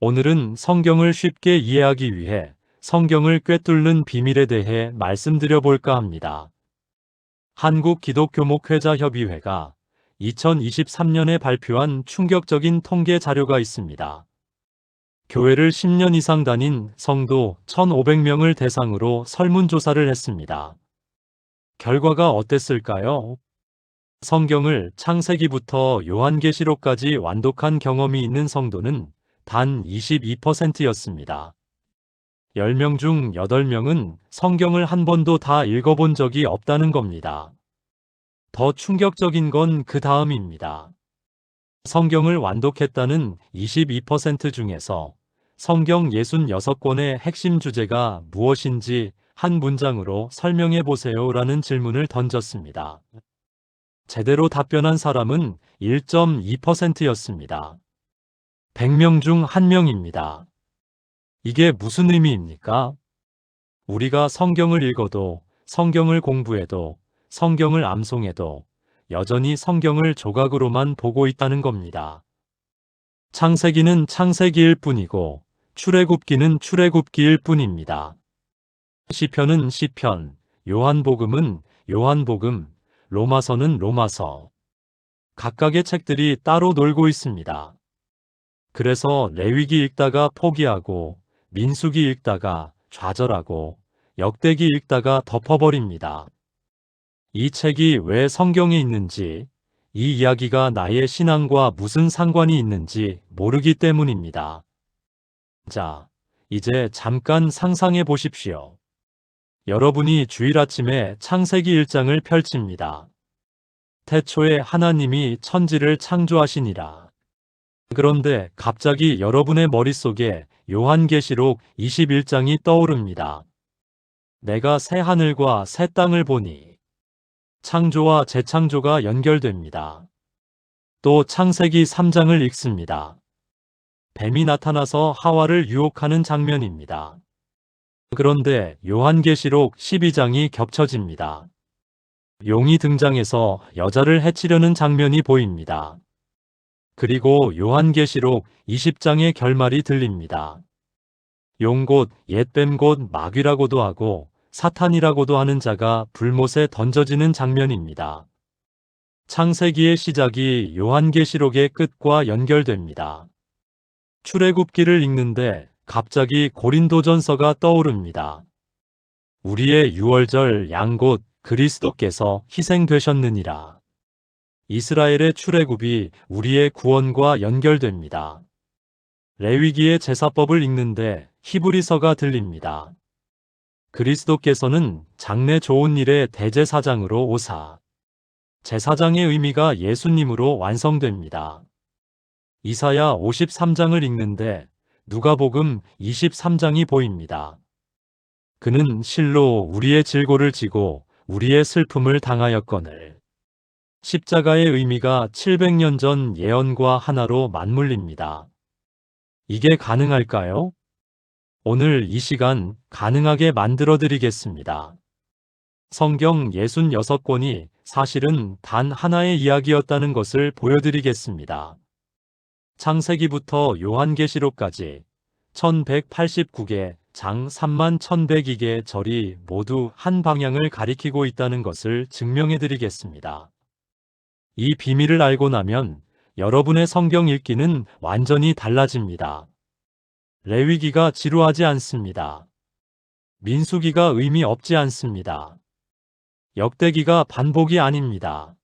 오늘은 성경을 쉽게 이해하기 위해 성경을 꿰뚫는 비밀에 대해 말씀드려 볼까 합니다. 한국기독교목회자협의회가 2023년에 발표한 충격적인 통계 자료가 있습니다. 교회를 10년 이상 다닌 성도 1,500명을 대상으로 설문조사를 했습니다. 결과가 어땠을까요? 성경을 창세기부터 요한계시록까지 완독한 경험이 있는 성도는 단 22%였습니다. 10명 중 8명은 성경을 한 번도 다 읽어본 적이 없다는 겁니다. 더 충격적인 건 그 다음입니다. 성경을 완독했다는 22% 중에서 성경 66권의 핵심 주제가 무엇인지 한 문장으로 설명해 보세요라는 질문을 던졌습니다. 제대로 답변한 사람은 1.2%였습니다. 100명 중 1명입니다. 이게 무슨 의미입니까? 우리가 성경을 읽어도, 성경을 공부해도, 성경을 암송해도 여전히 성경을 조각으로만 보고 있다는 겁니다. 창세기는 창세기일 뿐이고 출애굽기는 출애굽기일 뿐입니다. 시편은 시편, 요한복음은 요한복음, 로마서는 로마서. 각각의 책들이 따로 놀고 있습니다. 그래서 레위기 읽다가 포기하고 민수기 읽다가 좌절하고 역대기 읽다가 덮어버립니다. 이 책이 왜 성경에 있는지, 이 이야기가 나의 신앙과 무슨 상관이 있는지 모르기 때문입니다. 자, 이제 잠깐 상상해 보십시오. 여러분이 주일 아침에 창세기 1장을 펼칩니다. 태초에 하나님이 천지를 창조하시니라. 그런데 갑자기 여러분의 머릿속에 요한계시록 21장이 떠오릅니다. 내가 새 하늘과 새 땅을 보니 창조와 재창조가 연결됩니다. 또 창세기 3장을 읽습니다. 뱀이 나타나서 하와를 유혹하는 장면입니다. 그런데 요한계시록 12장이 겹쳐집니다. 용이 등장해서 여자를 해치려는 장면이 보입니다. 그리고 요한계시록 20장의 결말이 들립니다. 용 곧 옛뱀 곧 마귀라고도 하고 사탄이라고도 하는 자가 불못에 던져지는 장면입니다. 창세기의 시작이 요한계시록의 끝과 연결됩니다. 출애굽기를 읽는데 갑자기 고린도전서가 떠오릅니다. 우리의 유월절 양 곧 그리스도께서 희생되셨느니라. 이스라엘의 출애굽이 우리의 구원과 연결됩니다. 레위기의 제사법을 읽는데 히브리서가 들립니다. 그리스도께서는 장래 좋은 일의 대제사장으로 오사. 제사장의 의미가 예수님으로 완성됩니다. 이사야 53장을 읽는데 누가복음 23장이 보입니다. 그는 실로 우리의 질고를 지고 우리의 슬픔을 당하였거늘. 십자가의 의미가 700년 전 예언과 하나로 맞물립니다. 이게 가능할까요? 오늘 이 시간 가능하게 만들어 드리겠습니다. 성경 66권이 사실은 단 하나의 이야기였다는 것을 보여드리겠습니다. 창세기부터 요한계시록까지 1189개 장 31,102개의 절이 모두 한 방향을 가리키고 있다는 것을 증명해 드리겠습니다. 이 비밀을 알고 나면 여러분의 성경 읽기는 완전히 달라집니다. 레위기가 지루하지 않습니다. 민수기가 의미 없지 않습니다. 역대기가 반복이 아닙니다.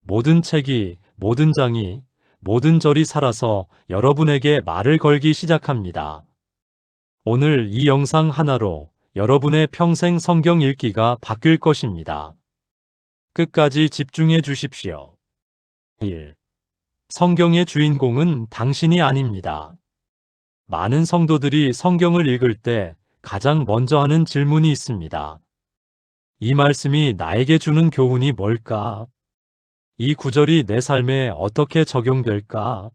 모든 책이, 모든 장이, 모든 절이 살아서 여러분에게 말을 걸기 시작합니다. 오늘 이 영상 하나로 여러분의 평생 성경 읽기가 바뀔 것입니다. 끝까지 집중해 주십시오. 1. 성경의 주인공은 당신이 아닙니다. 많은 성도들이 성경을 읽을 때 가장 먼저 하는 질문이 있습니다. 이 말씀이 나에게 주는 교훈이 뭘까? 이 구절이 내 삶에 어떻게 적용될까?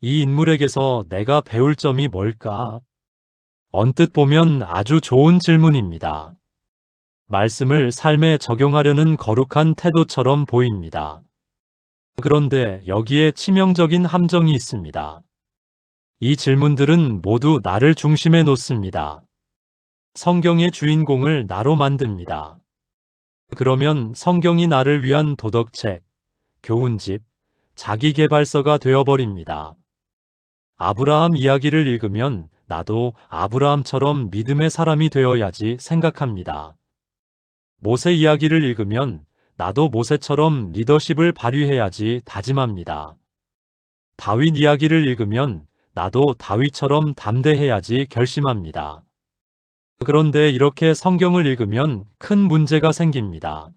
이 인물에게서 내가 배울 점이 뭘까? 언뜻 보면 아주 좋은 질문입니다. 말씀을 삶에 적용하려는 거룩한 태도처럼 보입니다. 그런데 여기에 치명적인 함정이 있습니다. 이 질문들은 모두 나를 중심에 놓습니다. 성경의 주인공을 나로 만듭니다. 그러면 성경이 나를 위한 도덕책, 교훈집, 자기계발서가 되어버립니다. 아브라함 이야기를 읽으면 나도 아브라함처럼 믿음의 사람이 되어야지 생각합니다. 모세 이야기를 읽으면 나도 모세처럼 리더십을 발휘해야지 다짐합니다. 다윗 이야기를 읽으면 나도 다윗처럼 담대해야지 결심합니다. 그런데 이렇게 성경을 읽으면 큰 문제가 생깁니다.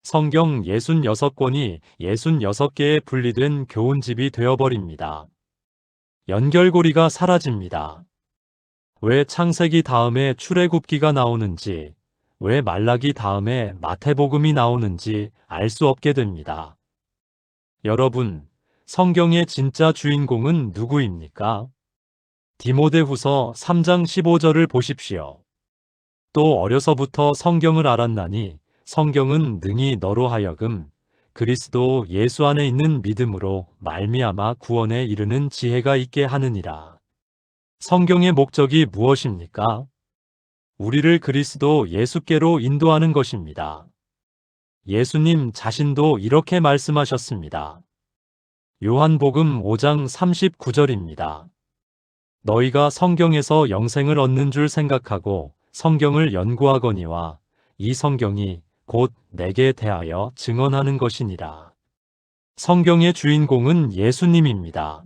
성경 66권이 66개의 분리된 교훈집이 되어버립니다. 연결고리가 사라집니다. 왜 창세기 다음에 출애굽기가 나오는지, 왜 말라기 다음에 마태복음이 나오는지 알 수 없게 됩니다. 여러분, 성경의 진짜 주인공은 누구입니까? 디모데후서 3장 15절을 보십시오. 또 어려서부터 성경을 알았나니 성경은 능히 너로 하여금 그리스도 예수 안에 있는 믿음으로 말미암아 구원에 이르는 지혜가 있게 하느니라. 성경의 목적이 무엇입니까? 우리를 그리스도 예수께로 인도하는 것입니다. 예수님 자신도 이렇게 말씀하셨습니다. 요한복음 5장 39절입니다. 너희가 성경에서 영생을 얻는 줄 생각하고 성경을 연구하거니와 이 성경이 곧 내게 대하여 증언하는 것이니라. 성경의 주인공은 예수님입니다.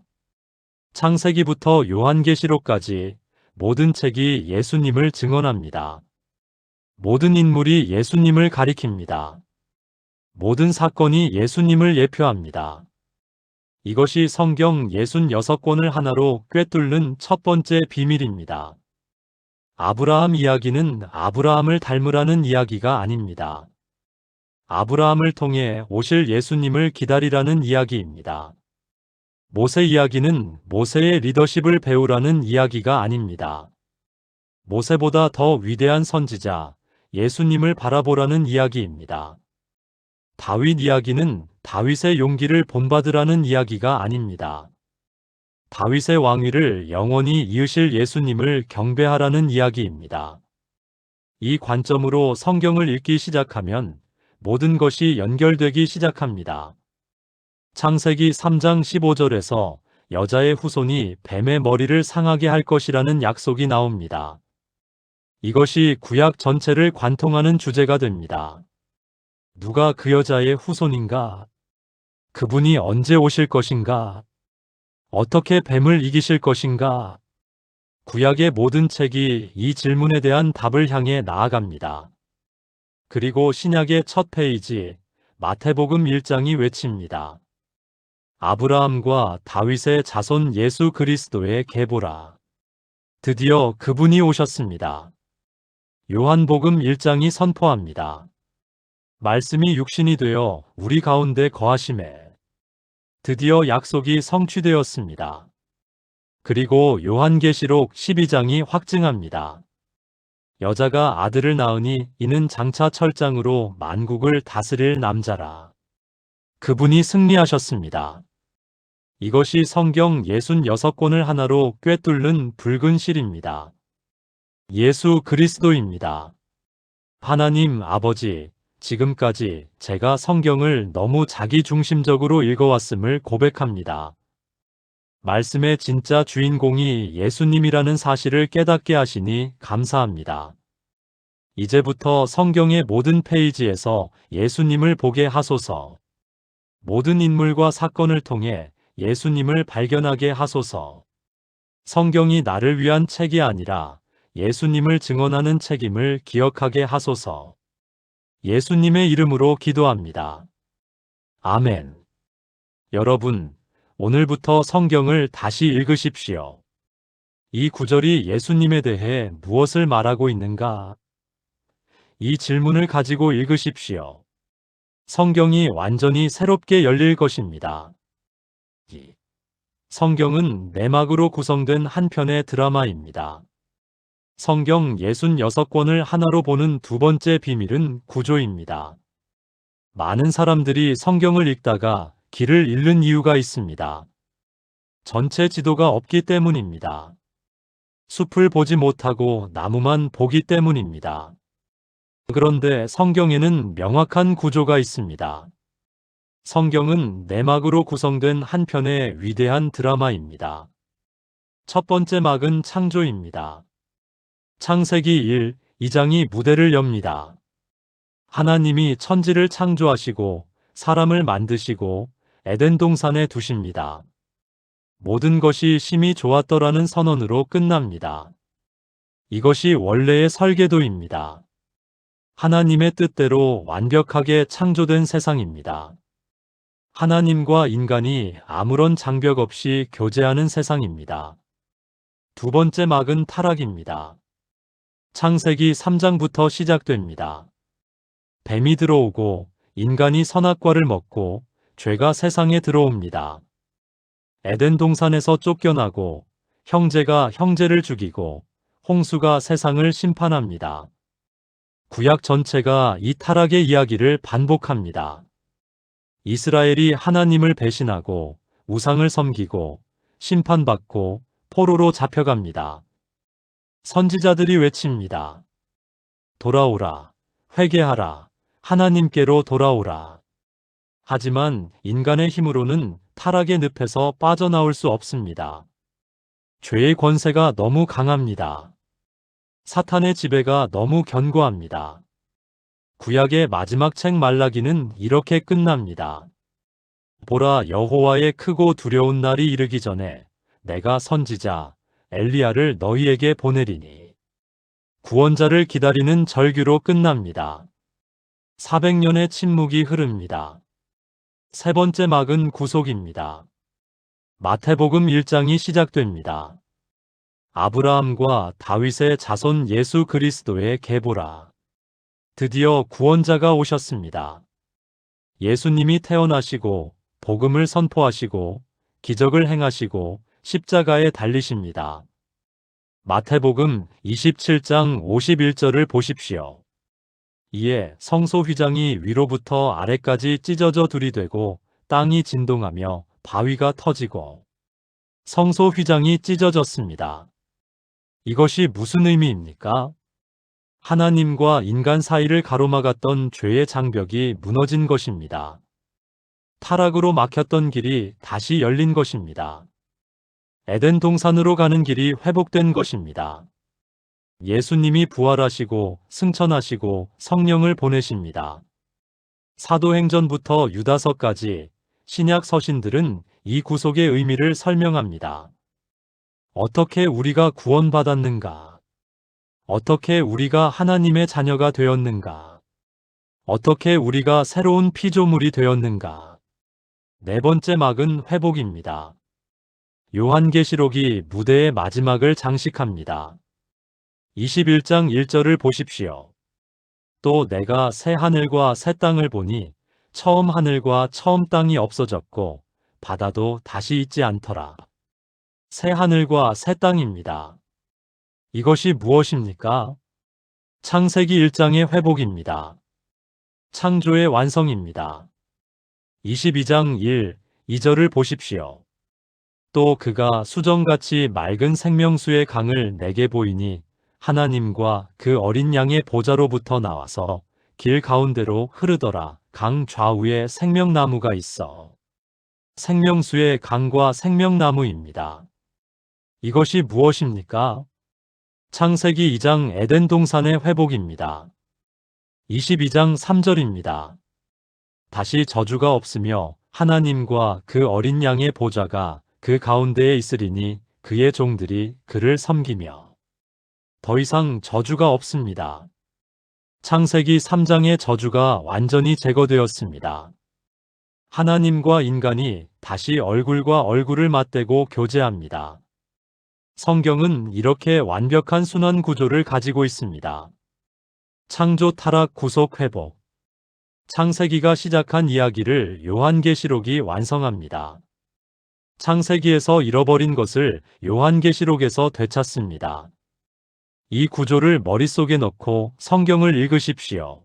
창세기부터 요한계시록까지 모든 책이 예수님을 증언합니다. 모든 인물이 예수님을 가리킵니다. 모든 사건이 예수님을 예표합니다. 이것이 성경 66권을 하나로 꿰뚫는 첫 번째 비밀입니다. 아브라함 이야기는 아브라함을 닮으라는 이야기가 아닙니다. 아브라함을 통해 오실 예수님을 기다리라는 이야기입니다. 모세 이야기는 모세의 리더십을 배우라는 이야기가 아닙니다. 모세보다 더 위대한 선지자, 예수님을 바라보라는 이야기입니다. 다윗 이야기는 다윗의 용기를 본받으라는 이야기가 아닙니다. 다윗의 왕위를 영원히 이으실 예수님을 경배하라는 이야기입니다. 이 관점으로 성경을 읽기 시작하면 모든 것이 연결되기 시작합니다. 창세기 3장 15절에서 여자의 후손이 뱀의 머리를 상하게 할 것이라는 약속이 나옵니다. 이것이 구약 전체를 관통하는 주제가 됩니다. 누가 그 여자의 후손인가? 그분이 언제 오실 것인가? 어떻게 뱀을 이기실 것인가? 구약의 모든 책이 이 질문에 대한 답을 향해 나아갑니다. 그리고 신약의 첫 페이지, 마태복음 1장이 외칩니다. 아브라함과 다윗의 자손 예수 그리스도의 계보라. 드디어 그분이 오셨습니다. 요한복음 1장이 선포합니다. 말씀이 육신이 되어 우리 가운데 거하심에 드디어 약속이 성취되었습니다. 그리고 요한계시록 12장이 확증합니다. 여자가 아들을 낳으니 이는 장차 철장으로 만국을 다스릴 남자라. 그분이 승리하셨습니다. 이것이 성경 66권을 하나로 꿰뚫는 붉은 실입니다. 예수 그리스도입니다. 하나님 아버지, 지금까지 제가 성경을 너무 자기중심적으로 읽어왔음을 고백합니다. 말씀의 진짜 주인공이 예수님이라는 사실을 깨닫게 하시니 감사합니다. 이제부터 성경의 모든 페이지에서 예수님을 보게 하소서. 모든 인물과 사건을 통해 예수님을 발견하게 하소서. 성경이 나를 위한 책이 아니라 예수님을 증언하는 책임을 기억하게 하소서. 예수님의 이름으로 기도합니다. 아멘. 여러분, 오늘부터 성경을 다시 읽으십시오. 이 구절이 예수님에 대해 무엇을 말하고 있는가? 이 질문을 가지고 읽으십시오. 성경이 완전히 새롭게 열릴 것입니다. 성경은 내막으로 구성된 한 편의 드라마입니다. 성경 66권을 하나로 보는 두 번째 비밀은 구조입니다. 많은 사람들이 성경을 읽다가 길을 잃는 이유가 있습니다. 전체 지도가 없기 때문입니다. 숲을 보지 못하고 나무만 보기 때문입니다. 그런데 성경에는 명확한 구조가 있습니다. 성경은 내막으로 구성된 한 편의 위대한 드라마입니다. 첫 번째 막은 창조입니다. 창세기 1, 2장이 무대를 엽니다. 하나님이 천지를 창조하시고 사람을 만드시고 에덴 동산에 두십니다. 모든 것이 심히 좋았더라는 선언으로 끝납니다. 이것이 원래의 설계도입니다. 하나님의 뜻대로 완벽하게 창조된 세상입니다. 하나님과 인간이 아무런 장벽 없이 교제하는 세상입니다. 두 번째 막은 타락입니다. 창세기 3장부터 시작됩니다. 뱀이 들어오고 인간이 선악과를 먹고 죄가 세상에 들어옵니다. 에덴 동산에서 쫓겨나고 형제가 형제를 죽이고 홍수가 세상을 심판합니다. 구약 전체가 이 타락의 이야기를 반복합니다. 이스라엘이 하나님을 배신하고 우상을 섬기고 심판받고 포로로 잡혀갑니다. 선지자들이 외칩니다. 돌아오라, 회개하라, 하나님께로 돌아오라. 하지만 인간의 힘으로는 타락의 늪에서 빠져나올 수 없습니다. 죄의 권세가 너무 강합니다. 사탄의 지배가 너무 견고합니다. 구약의 마지막 책 말라기는 이렇게 끝납니다. 보라, 여호와의 크고 두려운 날이 이르기 전에 내가 선지자 엘리야를 너희에게 보내리니. 구원자를 기다리는 절규로 끝납니다. 400년의 침묵이 흐릅니다. 세 번째 막은 구속입니다. 마태복음 1장이 시작됩니다. 아브라함과 다윗의 자손 예수 그리스도의 계보라. 드디어 구원자가 오셨습니다. 예수님이 태어나시고 복음을 선포하시고 기적을 행하시고 십자가에 달리십니다. 마태복음 27장 51절을 보십시오. 이에 성소 휘장이 위로부터 아래까지 찢어져 둘이되고 땅이 진동하며 바위가 터지고 성소 휘장이 찢어졌습니다. 이것이 무슨 의미입니까? 하나님과 인간 사이를 가로막았던 죄의 장벽이 무너진 것입니다. 타락으로 막혔던 길이 다시 열린 것입니다. 에덴 동산으로 가는 길이 회복된 것입니다. 예수님이 부활하시고 승천하시고 성령을 보내십니다. 사도행전부터 유다서까지 신약 서신들은 이 구속의 의미를 설명합니다. 어떻게 우리가 구원받았는가? 어떻게 우리가 하나님의 자녀가 되었는가? 어떻게 우리가 새로운 피조물이 되었는가? 네 번째 막은 회복입니다. 요한계시록이 무대의 마지막을 장식합니다. 21장 1절을 보십시오. 또 내가 새 하늘과 새 땅을 보니 처음 하늘과 처음 땅이 없어졌고 바다도 다시 있지 않더라. 새 하늘과 새 땅입니다. 이것이 무엇입니까? 창세기 1장의 회복입니다. 창조의 완성입니다. 22장 1, 2절을 보십시오. 또 그가 수정같이 맑은 생명수의 강을 내게 보이니 하나님과 그 어린 양의 보좌로부터 나와서 길 가운데로 흐르더라. 강 좌우에 생명나무가 있어. 생명수의 강과 생명나무입니다. 이것이 무엇입니까? 창세기 2장 에덴 동산의 회복입니다. 22장 3절입니다. 다시 저주가 없으며 하나님과 그 어린 양의 보좌가 그 가운데에 있으리니 그의 종들이 그를 섬기며. 더 이상 저주가 없습니다. 창세기 3장의 저주가 완전히 제거되었습니다. 하나님과 인간이 다시 얼굴과 얼굴을 맞대고 교제합니다. 성경은 이렇게 완벽한 순환 구조를 가지고 있습니다. 창조, 타락, 구속, 회복. 창세기가 시작한 이야기를 요한계시록이 완성합니다. 창세기에서 잃어버린 것을 요한계시록에서 되찾습니다. 이 구조를 머릿속에 넣고 성경을 읽으십시오.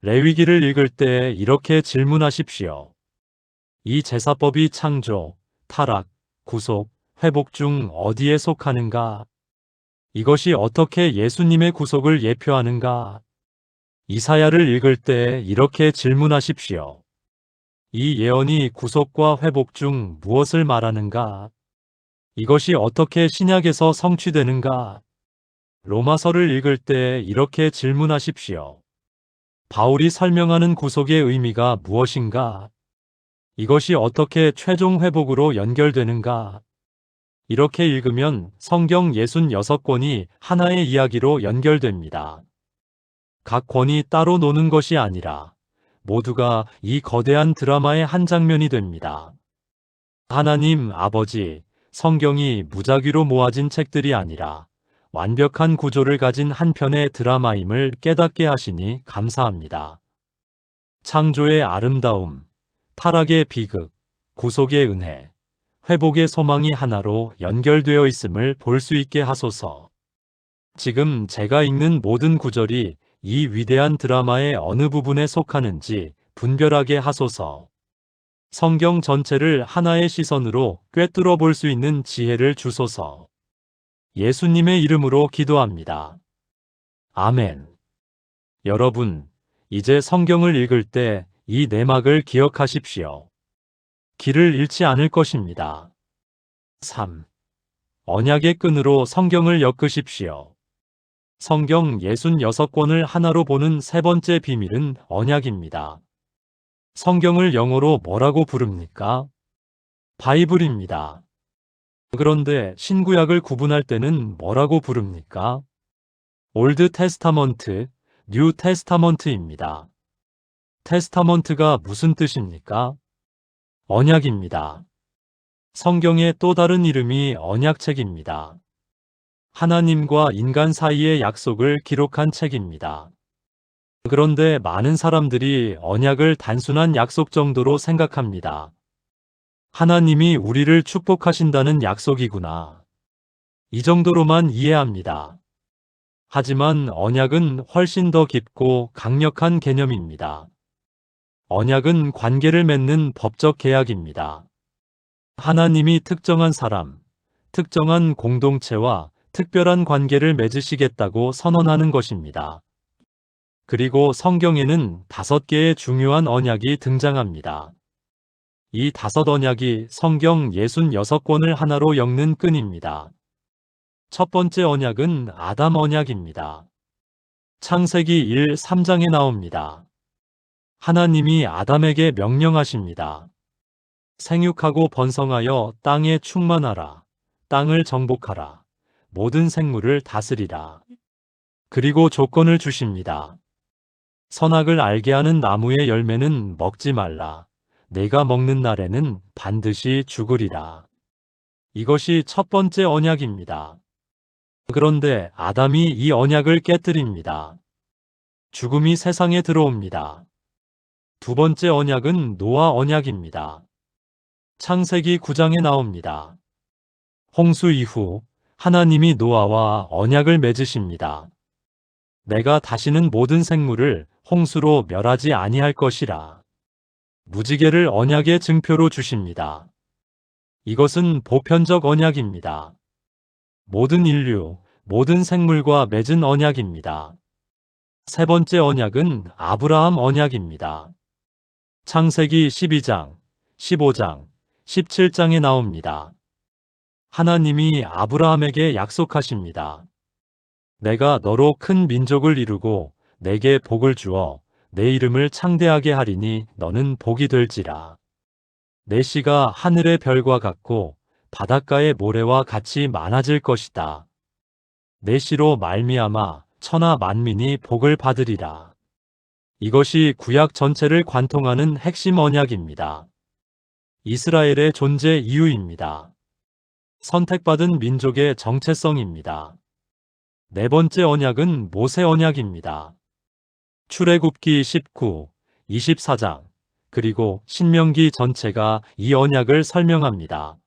레위기를 읽을 때 이렇게 질문하십시오. 이 제사법이 창조, 타락, 구속, 회복 중 어디에 속하는가? 이것이 어떻게 예수님의 구속을 예표하는가? 이사야를 읽을 때 이렇게 질문하십시오. 이 예언이 구속과 회복 중 무엇을 말하는가? 이것이 어떻게 신약에서 성취되는가? 로마서를 읽을 때 이렇게 질문하십시오. 바울이 설명하는 구속의 의미가 무엇인가? 이것이 어떻게 최종 회복으로 연결되는가? 이렇게 읽으면 성경 66권이 하나의 이야기로 연결됩니다. 각 권이 따로 노는 것이 아니라 모두가 이 거대한 드라마의 한 장면이 됩니다. 하나님 아버지, 성경이 무작위로 모아진 책들이 아니라 완벽한 구조를 가진 한 편의 드라마임을 깨닫게 하시니 감사합니다. 창조의 아름다움, 타락의 비극, 구속의 은혜, 회복의 소망이 하나로 연결되어 있음을 볼 수 있게 하소서. 지금 제가 읽는 모든 구절이 이 위대한 드라마의 어느 부분에 속하는지 분별하게 하소서. 성경 전체를 하나의 시선으로 꿰뚫어 볼 수 있는 지혜를 주소서. 예수님의 이름으로 기도합니다. 아멘. 여러분, 이제 성경을 읽을 때 이 내막을 기억하십시오. 길을 잃지 않을 것입니다. 3. 언약의 끈으로 성경을 엮으십시오. 성경 66권을 하나로 보는 세 번째 비밀은 언약입니다. 성경을 영어로 뭐라고 부릅니까? 바이블입니다. 그런데 신구약을 구분할 때는 뭐라고 부릅니까? 올드 테스타먼트, 뉴 테스타먼트입니다. 테스타먼트가 무슨 뜻입니까? 언약입니다. 성경의 또 다른 이름이 언약책입니다. 하나님과 인간 사이의 약속을 기록한 책입니다. 그런데 많은 사람들이 언약을 단순한 약속 정도로 생각합니다. 하나님이 우리를 축복하신다는 약속이구나. 이 정도로만 이해합니다. 하지만 언약은 훨씬 더 깊고 강력한 개념입니다. 언약은 관계를 맺는 법적 계약입니다. 하나님이 특정한 사람, 특정한 공동체와 특별한 관계를 맺으시겠다고 선언하는 것입니다. 그리고 성경에는 5개의 중요한 언약이 등장합니다. 이 5 언약이 성경 66권을 하나로 엮는 끈입니다. 첫 번째 언약은 아담 언약입니다. 창세기 1, 3장에 나옵니다. 하나님이 아담에게 명령하십니다. 생육하고 번성하여 땅에 충만하라. 땅을 정복하라. 모든 생물을 다스리라. 그리고 조건을 주십니다. 선악을 알게 하는 나무의 열매는 먹지 말라. 내가 먹는 날에는 반드시 죽으리라. 이것이 첫 번째 언약입니다. 그런데 아담이 이 언약을 깨뜨립니다. 죽음이 세상에 들어옵니다. 두 번째 언약은 노아 언약입니다. 창세기 9장에 나옵니다. 홍수 이후 하나님이 노아와 언약을 맺으십니다. 내가 다시는 모든 생물을 홍수로 멸하지 아니할 것이라. 무지개를 언약의 증표로 주십니다. 이것은 보편적 언약입니다. 모든 인류, 모든 생물과 맺은 언약입니다. 세 번째 언약은 아브라함 언약입니다. 창세기 12장, 15장, 17장에 나옵니다. 하나님이 아브라함에게 약속하십니다. 내가 너로 큰 민족을 이루고 내게 복을 주어 내 이름을 창대하게 하리니 너는 복이 될지라. 내 씨가 하늘의 별과 같고 바닷가의 모래와 같이 많아질 것이다. 내 씨로 말미암아 천하 만민이 복을 받으리라. 이것이 구약 전체를 관통하는 핵심 언약입니다. 이스라엘의 존재 이유입니다. 선택받은 민족의 정체성입니다. 네 번째 언약은 모세 언약입니다. 출애굽기 19, 24장, 그리고 신명기 전체가 이 언약을 설명합니다.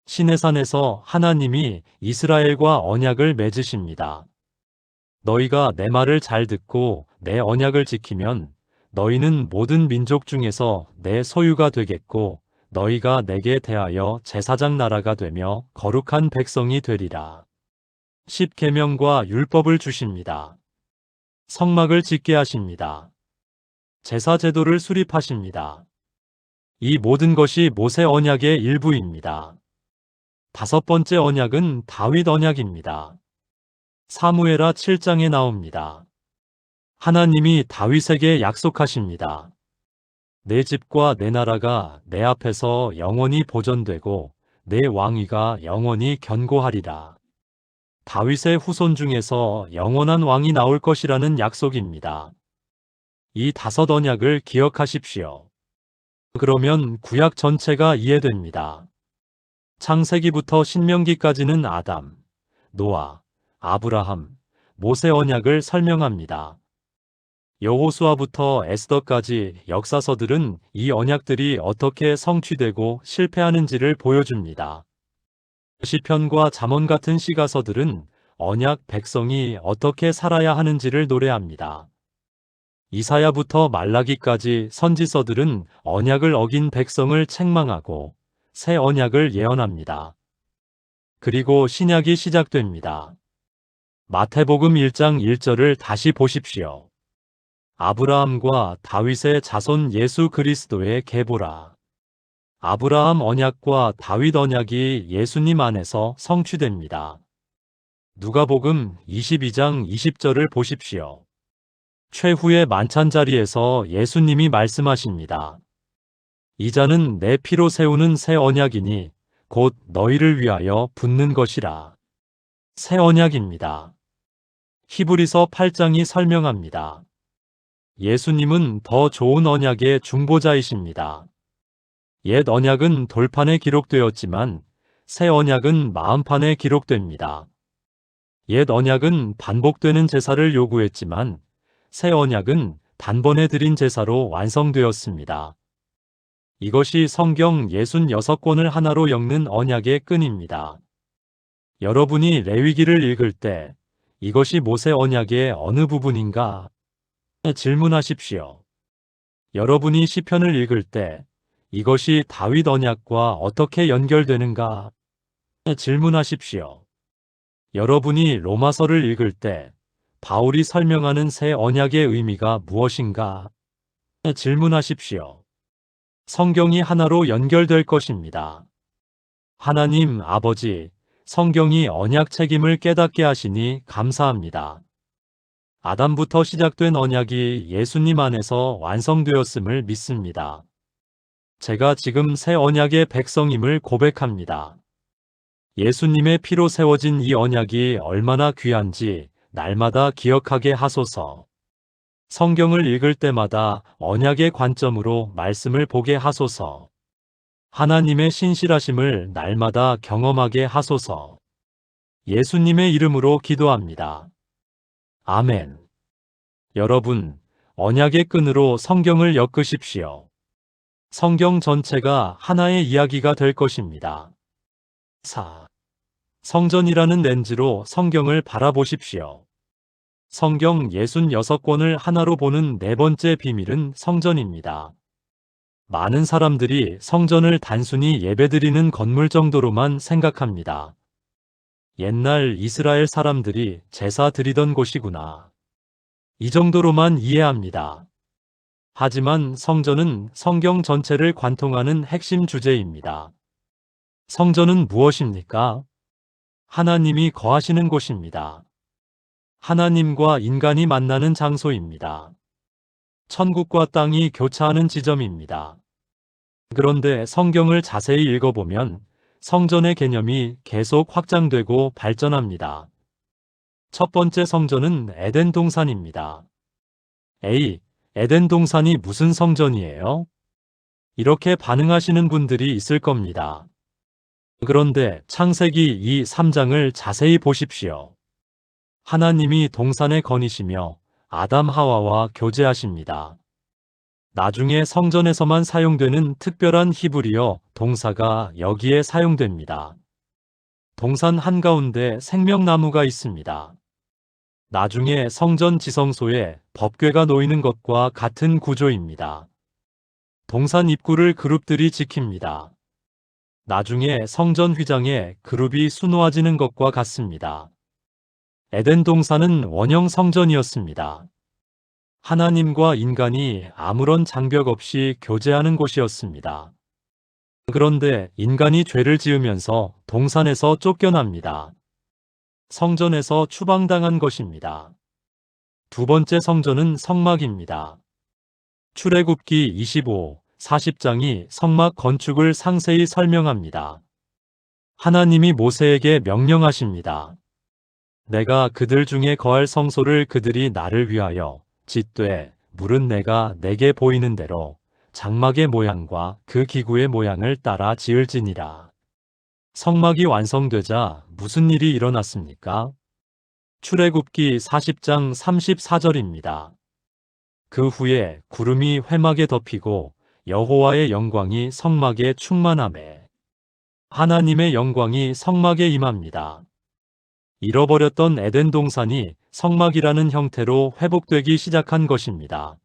시내산에서 하나님이 이스라엘과 언약을 맺으십니다. 너희가 내 말을 잘 듣고 내 언약을 지키면 너희는 모든 민족 중에서 내 소유가 되겠고 너희가 내게 대하여 제사장 나라가 되며 거룩한 백성이 되리라. 십계명과 율법을 주십니다. 성막을 짓게 하십니다. 제사 제도를 수립하십니다. 이 모든 것이 모세 언약의 일부입니다. 다섯 번째 언약은 다윗 언약입니다. 사무엘하 7장에 나옵니다. 하나님이 다윗에게 약속하십니다. 내 집과 내 나라가 내 앞에서 영원히 보존되고 내 왕위가 영원히 견고하리라. 다윗의 후손 중에서 영원한 왕이 나올 것이라는 약속입니다. 이 다섯 언약을 기억하십시오. 그러면 구약 전체가 이해됩니다. 창세기부터 신명기까지는 아담, 노아, 아브라함, 모세 언약을 설명합니다. 여호수아부터 에스더까지 역사서들은 이 언약들이 어떻게 성취되고 실패하는지를 보여줍니다. 시편과 잠언 같은 시가서들은 언약 백성이 어떻게 살아야 하는지를 노래합니다. 이사야부터 말라기까지 선지서들은 언약을 어긴 백성을 책망하고 새 언약을 예언합니다. 그리고 신약이 시작됩니다. 마태복음 1장 1절을 다시 보십시오. 아브라함과 다윗의 자손 예수 그리스도의 계보라. 아브라함 언약과 다윗 언약이 예수님 안에서 성취됩니다. 누가복음 22장 20절을 보십시오. 최후의 만찬 자리에서 예수님이 말씀하십니다. 이 잔은 내 피로 세우는 새 언약이니 곧 너희를 위하여 붓는 것이라. 새 언약입니다. 히브리서 8장이 설명합니다. 예수님은 더 좋은 언약의 중보자이십니다. 옛 언약은 돌판에 기록되었지만 새 언약은 마음판에 기록됩니다. 옛 언약은 반복되는 제사를 요구했지만 새 언약은 단번에 드린 제사로 완성되었습니다. 이것이 성경 66권을 하나로 엮는 언약의 끈입니다. 여러분이 레위기를 읽을 때 이것이 모세 언약의 어느 부분인가? 질문하십시오. 여러분이 시편을 읽을 때 이것이 다윗 언약과 어떻게 연결되는가? 질문하십시오. 여러분이 로마서를 읽을 때 바울이 설명하는 새 언약의 의미가 무엇인가? 질문하십시오. 성경이 하나로 연결될 것입니다. 하나님 아버지, 성경이 언약 책임을 깨닫게 하시니 감사합니다. 아담부터 시작된 언약이 예수님 안에서 완성되었음을 믿습니다. 제가 지금 새 언약의 백성임을 고백합니다. 예수님의 피로 세워진 이 언약이 얼마나 귀한지 날마다 기억하게 하소서. 성경을 읽을 때마다 언약의 관점으로 말씀을 보게 하소서. 하나님의 신실하심을 날마다 경험하게 하소서. 예수님의 이름으로 기도합니다. 아멘. 여러분, 언약의 끈으로 성경을 엮으십시오. 성경 전체가 하나의 이야기가 될 것입니다. 4. 성전이라는 렌즈로 성경을 바라보십시오. 성경 66권을 하나로 보는 네 번째 비밀은 성전입니다. 많은 사람들이 성전을 단순히 예배드리는 건물 정도로만 생각합니다. 옛날 이스라엘 사람들이 제사 드리던 곳이구나. 이 정도로만 이해합니다. 하지만 성전은 성경 전체를 관통하는 핵심 주제입니다. 성전은 무엇입니까? 하나님이 거하시는 곳입니다. 하나님과 인간이 만나는 장소입니다. 천국과 땅이 교차하는 지점입니다. 그런데 성경을 자세히 읽어보면 성전의 개념이 계속 확장되고 발전합니다. 첫 번째 성전은 에덴 동산입니다. 에덴 동산이 무슨 성전이에요? 이렇게 반응하시는 분들이 있을 겁니다. 그런데 창세기 3장을 자세히 보십시오. 하나님이 동산에 거니시며 아담 하와와 교제하십니다. 나중에 성전에서만 사용되는 특별한 히브리어 동사가 여기에 사용됩니다. 동산 한가운데 생명나무가 있습니다. 나중에 성전 지성소에 법궤가 놓이는 것과 같은 구조입니다. 동산 입구를 그룹들이 지킵니다. 나중에 성전 휘장에 그룹이 수놓아지는 것과 같습니다. 에덴 동산은 원형 성전이었습니다. 하나님과 인간이 아무런 장벽 없이 교제하는 곳이었습니다. 그런데 인간이 죄를 지으면서 동산에서 쫓겨납니다. 성전에서 추방당한 것입니다. 두 번째 성전은 성막입니다. 출애굽기 25, 40장이 성막 건축을 상세히 설명합니다. 하나님이 모세에게 명령하십니다. 내가 그들 중에 거할 성소를 그들이 나를 위하여 짓되 물은 내가 내게 보이는 대로 장막의 모양과 그 기구의 모양을 따라 지을지니라. 성막이 완성되자 무슨 일이 일어났습니까? 출애굽기 40장 34절입니다. 그 후에 구름이 회막에 덮이고 여호와의 영광이 성막에 충만하매 하나님의 영광이 성막에 임합니다. 잃어버렸던 에덴 동산이 성막이라는 형태로 회복되기 시작한 것입니다.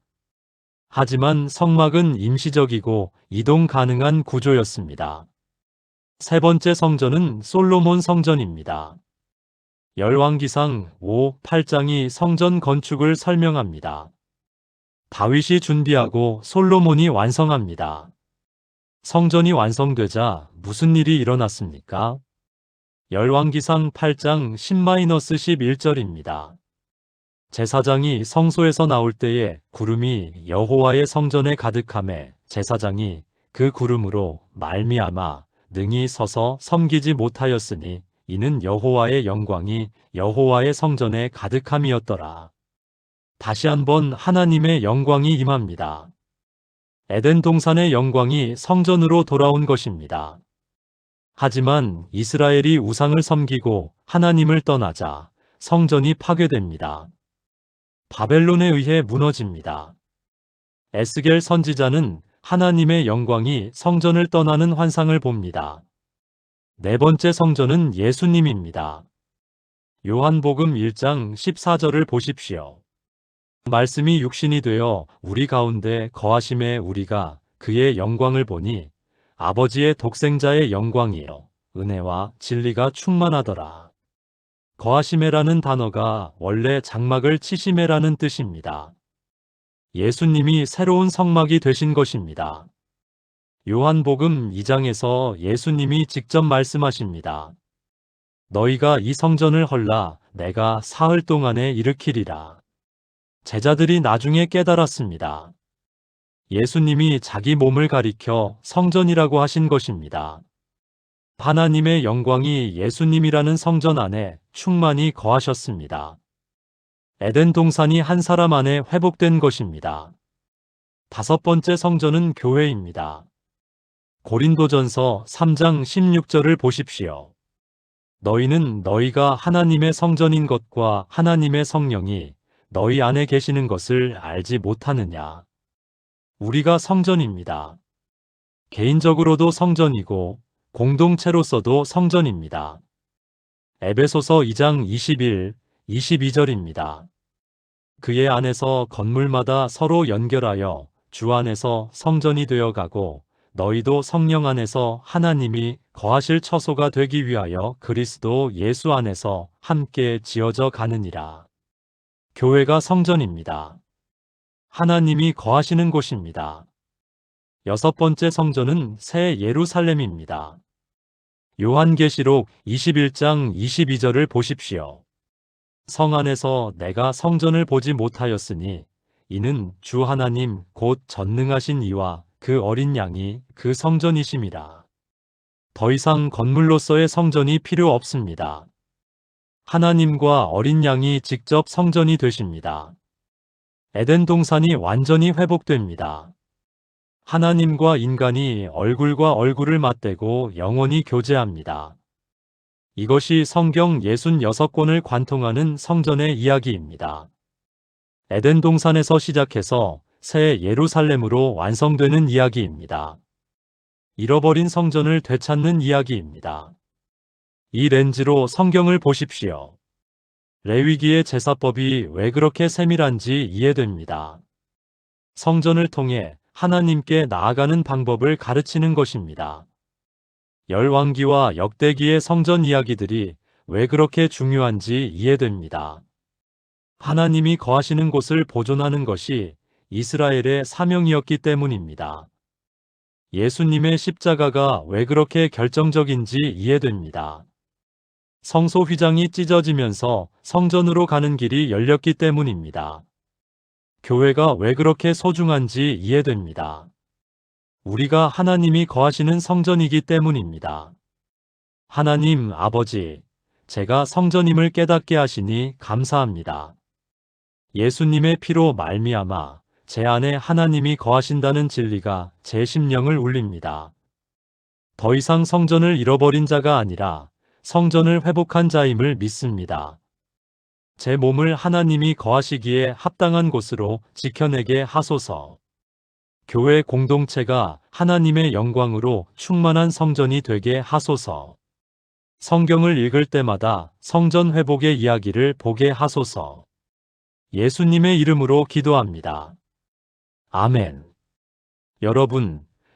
하지만 성막은 임시적이고 이동 가능한 구조였습니다. 세 번째 성전은 솔로몬 성전입니다. 열왕기상 5, 8장이 성전 건축을 설명합니다. 다윗이 준비하고 솔로몬이 완성합니다. 성전이 완성되자 무슨 일이 일어났습니까? 열왕기상 8장 10-11절입니다. 제사장이 성소에서 나올 때에 구름이 여호와의 성전에 가득하매 제사장이 그 구름으로 말미암아 능히 서서 섬기지 못하였으니 이는 여호와의 영광이 여호와의 성전에 가득함이었더라. 다시 한번 하나님의 영광이 임합니다. 에덴 동산의 영광이 성전으로 돌아온 것입니다. 하지만 이스라엘이 우상을 섬기고 하나님을 떠나자 성전이 파괴됩니다. 바벨론에 의해 무너집니다. 에스겔 선지자는 하나님의 영광이 성전을 떠나는 환상을 봅니다. 네 번째 성전은 예수님입니다. 요한복음 1장 14절을 보십시오. 말씀이 육신이 되어 우리 가운데 거하심에 우리가 그의 영광을 보니 아버지의 독생자의 영광이요 은혜와 진리가 충만하더라. 거하심에라는 단어가 원래 장막을 치심에라는 뜻입니다. 예수님이 새로운 성막이 되신 것입니다. 요한복음 2장에서 예수님이 직접 말씀하십니다. 너희가 이 성전을 헐라 내가 사흘 동안에 일으키리라. 제자들이 나중에 깨달았습니다. 예수님이 자기 몸을 가리켜 성전이라고 하신 것입니다. 하나님의 영광이 예수님이라는 성전 안에 충만히 거하셨습니다. 에덴 동산이 한 사람 안에 회복된 것입니다. 다섯 번째 성전은 교회입니다. 고린도전서 3장 16절을 보십시오. 너희는 너희가 하나님의 성전인 것과 하나님의 성령이 너희 안에 계시는 것을 알지 못하느냐. 우리가 성전입니다. 개인적으로도 성전이고 공동체로서도 성전입니다. 에베소서 2장 21, 22절입니다. 그의 안에서 건물마다 서로 연결하여 주 안에서 성전이 되어가고 너희도 성령 안에서 하나님이 거하실 처소가 되기 위하여 그리스도 예수 안에서 함께 지어져 가느니라. 교회가 성전입니다. 하나님이 거하시는 곳입니다. 여섯 번째 성전은 새 예루살렘입니다. 요한계시록 21장 22절을 보십시오. 성 안에서 내가 성전을 보지 못하였으니 이는 주 하나님 곧 전능하신 이와 그 어린 양이 그 성전이심이라. 더 이상 건물로서의 성전이 필요 없습니다. 하나님과 어린 양이 직접 성전이 되십니다. 에덴 동산이 완전히 회복됩니다. 하나님과 인간이 얼굴과 얼굴을 맞대고 영원히 교제합니다. 이것이 성경 66권을 관통하는 성전의 이야기입니다. 에덴 동산에서 시작해서 새 예루살렘으로 완성되는 이야기입니다. 잃어버린 성전을 되찾는 이야기입니다. 이 렌즈로 성경을 보십시오. 레위기의 제사법이 왜 그렇게 세밀한지 이해됩니다. 성전을 통해 하나님께 나아가는 방법을 가르치는 것입니다. 열왕기와 역대기의 성전 이야기들이 왜 그렇게 중요한지 이해됩니다. 하나님이 거하시는 곳을 보존하는 것이 이스라엘의 사명이었기 때문입니다. 예수님의 십자가가 왜 그렇게 결정적인지 이해됩니다. 성소 휘장이 찢어지면서 성전으로 가는 길이 열렸기 때문입니다. 교회가 왜 그렇게 소중한지 이해됩니다. 우리가 하나님이 거하시는 성전이기 때문입니다. 하나님 아버지, 제가 성전임을 깨닫게 하시니 감사합니다. 예수님의 피로 말미암아 제 안에 하나님이 거하신다는 진리가 제 심령을 울립니다. 더 이상 성전을 잃어버린 자가 아니라 성전을 회복한 자임을 믿습니다. 제 몸을 하나님이 거하시기에 합당한 곳으로 지켜내게 하소서. 교회 공동체가 하나님의 영광으로 충만한 성전이 되게 하소서. 성경을 읽을 때마다 성전 회복의 이야기를 보게 하소서. 예수님의 이름으로 기도합니다. 아멘.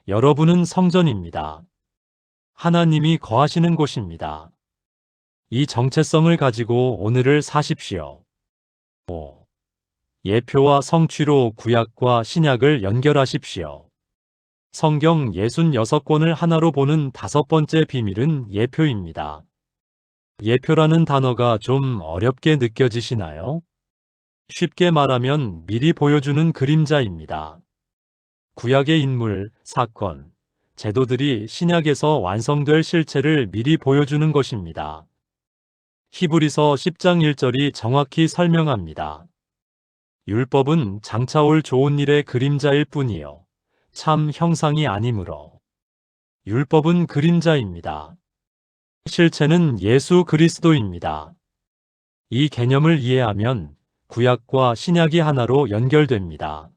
여러분은 성전입니다. 하나님이 거하시는 곳입니다. 이 정체성을 가지고 오늘을 사십시오. 5. 예표와 성취로 구약과 신약을 연결하십시오. 성경 66권을 하나로 보는 다섯 번째 비밀은 예표입니다. 예표라는 단어가 좀 어렵게 느껴지시나요? 쉽게 말하면 미리 보여주는 그림자입니다. 구약의 인물, 사건, 제도들이 신약에서 완성될 실체를 미리 보여주는 것입니다. 히브리서 10장 1절이 정확히 설명합니다. 율법은 장차 올 좋은 일의 그림자일 뿐이요 참 형상이 아니므로. 율법은 그림자입니다. 실체는 예수 그리스도입니다. 이 개념을 이해하면 구약과 신약이 하나로 연결됩니다.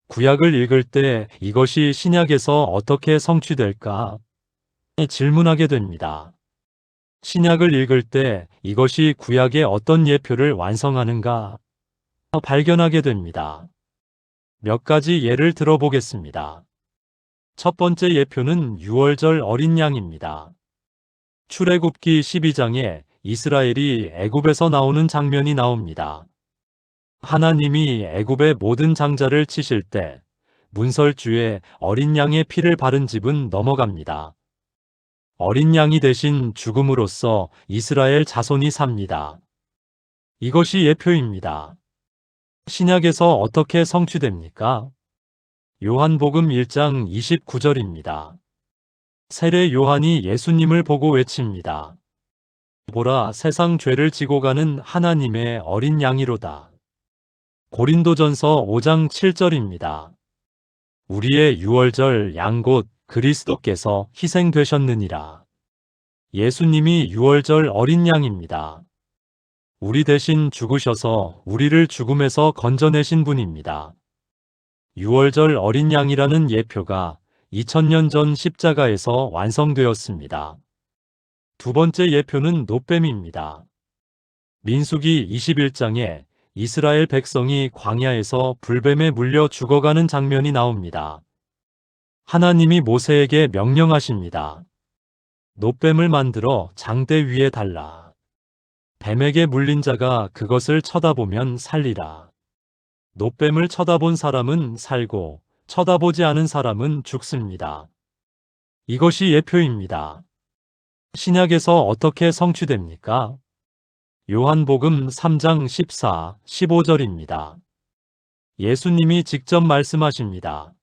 구약을 읽을 때 이것이 신약에서 어떻게 성취될까? 질문하게 됩니다. 신약을 읽을 때 이것이 구약의 어떤 예표를 완성하는가? 발견하게 됩니다. 몇 가지 예를 들어보겠습니다. 첫 번째 예표는 유월절 어린 양입니다. 출애굽기 12장에 이스라엘이 애굽에서 나오는 장면이 나옵니다. 하나님이 애굽의 모든 장자를 치실 때 문설주에 어린 양의 피를 바른 집은 넘어갑니다. 어린 양이 대신 죽음으로써 이스라엘 자손이 삽니다. 이것이 예표입니다. 신약에서 어떻게 성취됩니까? 요한복음 1장 29절입니다. 세례 요한이 예수님을 보고 외칩니다. 보라, 세상 죄를 지고 가는 하나님의 어린 양이로다. 고린도전서 5장 7절입니다. 우리의 유월절 양 곧 그리스도께서 희생되셨느니라. 예수님이 유월절 어린 양입니다. 우리 대신 죽으셔서 우리를 죽음에서 건져내신 분입니다. 유월절 어린 양이라는 예표가 2000년 전 십자가에서 완성되었습니다. 두 번째 예표는 놋뱀입니다. 민수기 21장에 이스라엘 백성이 광야에서 불뱀에 물려 죽어가는 장면이 나옵니다. 하나님이 모세에게 명령하십니다. 놋뱀을 만들어 장대 위에 달라. 뱀에게 물린 자가 그것을 쳐다보면 살리라. 놋뱀을 쳐다본 사람은 살고 쳐다보지 않은 사람은 죽습니다. 이것이 예표입니다. 신약에서 어떻게 성취됩니까? 요한복음 3장 14, 15절입니다. 예수님이 직접 말씀하십니다.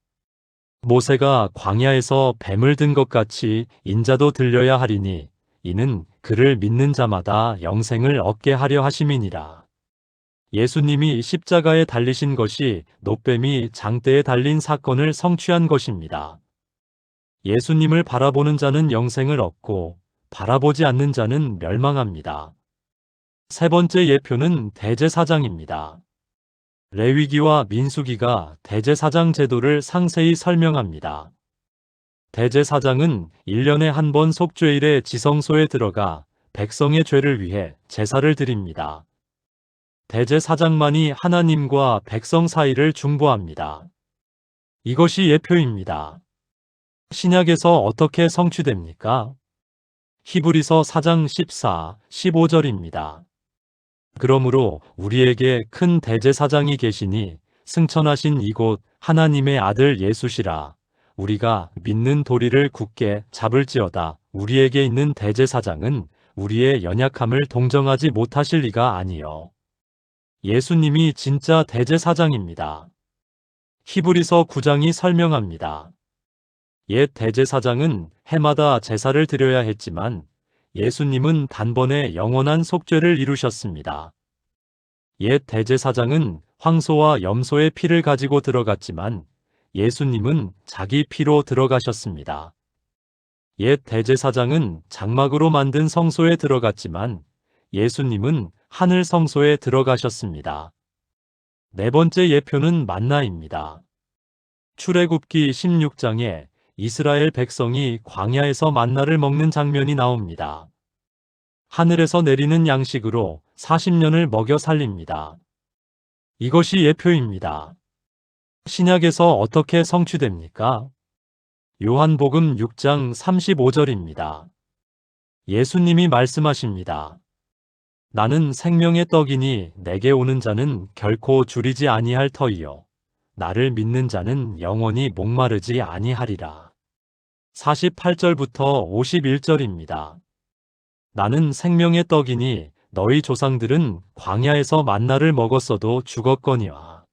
모세가 광야에서 뱀을 든 것 같이 인자도 들려야 하리니 이는 그를 믿는 자마다 영생을 얻게 하려 하심이니라. 예수님이 십자가에 달리신 것이 놋뱀이 장대에 달린 사건을 성취한 것입니다. 예수님을 바라보는 자는 영생을 얻고 바라보지 않는 자는 멸망합니다. 세 번째 예표는 대제사장입니다. 레위기와 민수기가 대제사장 제도를 상세히 설명합니다. 대제사장은 1년에 한 번 속죄일에 지성소에 들어가 백성의 죄를 위해 제사를 드립니다. 대제사장만이 하나님과 백성 사이를 중보합니다. 이것이 예표입니다. 신약에서 어떻게 성취됩니까? 히브리서 4장 14, 15절입니다. 그러므로 우리에게 큰 대제사장이 계시니 승천하신 이곳 하나님의 아들 예수시라. 우리가 믿는 도리를 굳게 잡을지어다. 우리에게 있는 대제사장은 우리의 연약함을 동정하지 못하실 리가 아니요. 예수님이 진짜 대제사장입니다. 히브리서 9장이 설명합니다. 옛 대제사장은 해마다 제사를 드려야 했지만 예수님은 단번에 영원한 속죄를 이루셨습니다. 옛 대제사장은 황소와 염소의 피를 가지고 들어갔지만 예수님은 자기 피로 들어가셨습니다. 옛 대제사장은 장막으로 만든 성소에 들어갔지만 예수님은 하늘 성소에 들어가셨습니다. 네 번째 예표는 만나입니다. 출애굽기 16장에 이스라엘 백성이 광야에서 만나를 먹는 장면이 나옵니다. 하늘에서 내리는 양식으로 40년을 먹여 살립니다. 이것이 예표입니다. 신약에서 어떻게 성취됩니까? 요한복음 6장 35절입니다. 예수님이 말씀하십니다. 나는 생명의 떡이니 내게 오는 자는 결코 줄이지 아니할 터이요. 나를 믿는 자는 영원히 목마르지 아니하리라. 48절부터 51절입니다. 나는 생명의 떡이니 너희 조상들은 광야에서 만나를 먹었어도 죽었거니와.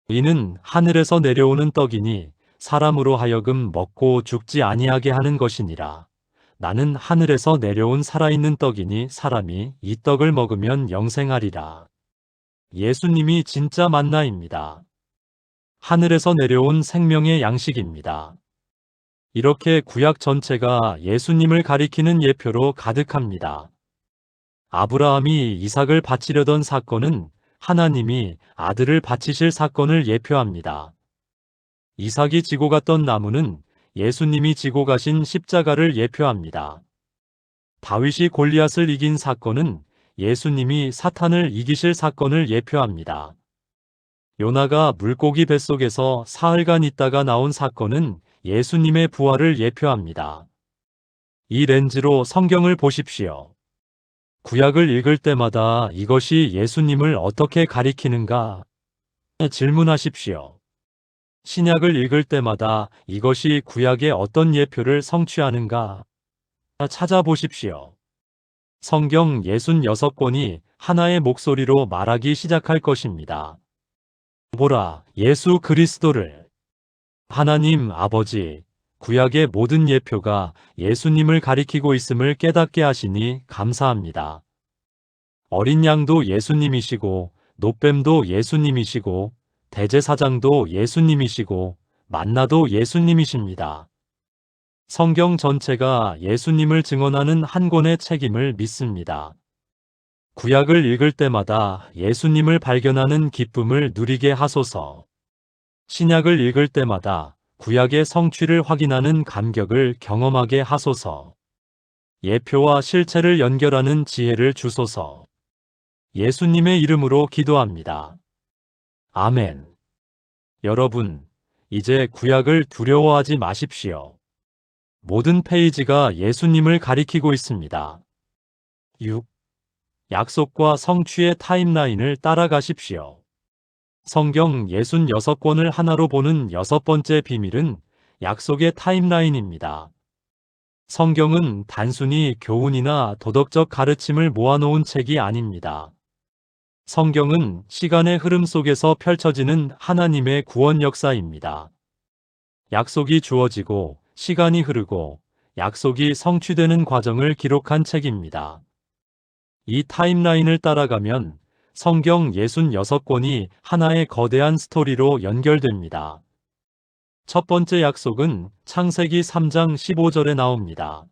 이는 하늘에서 내려오는 떡이니 사람으로 하여금 먹고 죽지 아니하게 하는 것이니라. 나는 하늘에서 내려온 살아있는 떡이니 사람이 이 떡을 먹으면 영생하리라. 예수님이 진짜 만나입니다. 하늘에서 내려온 생명의 양식입니다. 이렇게 구약 전체가 예수님을 가리키는 예표로 가득합니다. 아브라함이 이삭을 바치려던 사건은 하나님이 아들을 바치실 사건을 예표합니다. 이삭이 지고 갔던 나무는 예수님이 지고 가신 십자가를 예표합니다. 다윗이 골리앗을 이긴 사건은 예수님이 사탄을 이기실 사건을 예표합니다. 요나가 물고기 뱃속에서 사흘간 있다가 나온 사건은 예수님의 부활을 예표합니다. 이 렌즈로 성경을 보십시오. 구약을 읽을 때마다 이것이 예수님을 어떻게 가리키는가 질문하십시오. 신약을 읽을 때마다 이것이 구약의 어떤 예표를 성취하는가 찾아보십시오. 성경 66권이 하나의 목소리로 말하기 시작할 것입니다. 보라, 예수 그리스도를. 하나님 아버지, 구약의 모든 예표가 예수님을 가리키고 있음을 깨닫게 하시니 감사합니다. 어린 양도 예수님이시고, 놋뱀도 예수님이시고, 대제사장도 예수님이시고, 만나도 예수님이십니다. 성경 전체가 예수님을 증언하는 한 권의 책임을 믿습니다. 구약을 읽을 때마다 예수님을 발견하는 기쁨을 누리게 하소서. 신약을 읽을 때마다 구약의 성취를 확인하는 감격을 경험하게 하소서. 예표와 실체를 연결하는 지혜를 주소서. 예수님의 이름으로 기도합니다. 아멘. 여러분, 이제 구약을 두려워하지 마십시오. 모든 페이지가 예수님을 가리키고 있습니다. 6. 약속과 성취의 타임라인을 따라가십시오. 성경 66권을 하나로 보는 여섯 번째 비밀은 약속의 타임라인입니다. 성경은 단순히 교훈이나 도덕적 가르침을 모아놓은 책이 아닙니다. 성경은 시간의 흐름 속에서 펼쳐지는 하나님의 구원 역사입니다. 약속이 주어지고 시간이 흐르고 약속이 성취되는 과정을 기록한 책입니다. 이 타임라인을 따라가면 성경 66권이 하나의 거대한 스토리로 연결됩니다. 첫 번째 약속은 창세기 3장 15절에 나옵니다.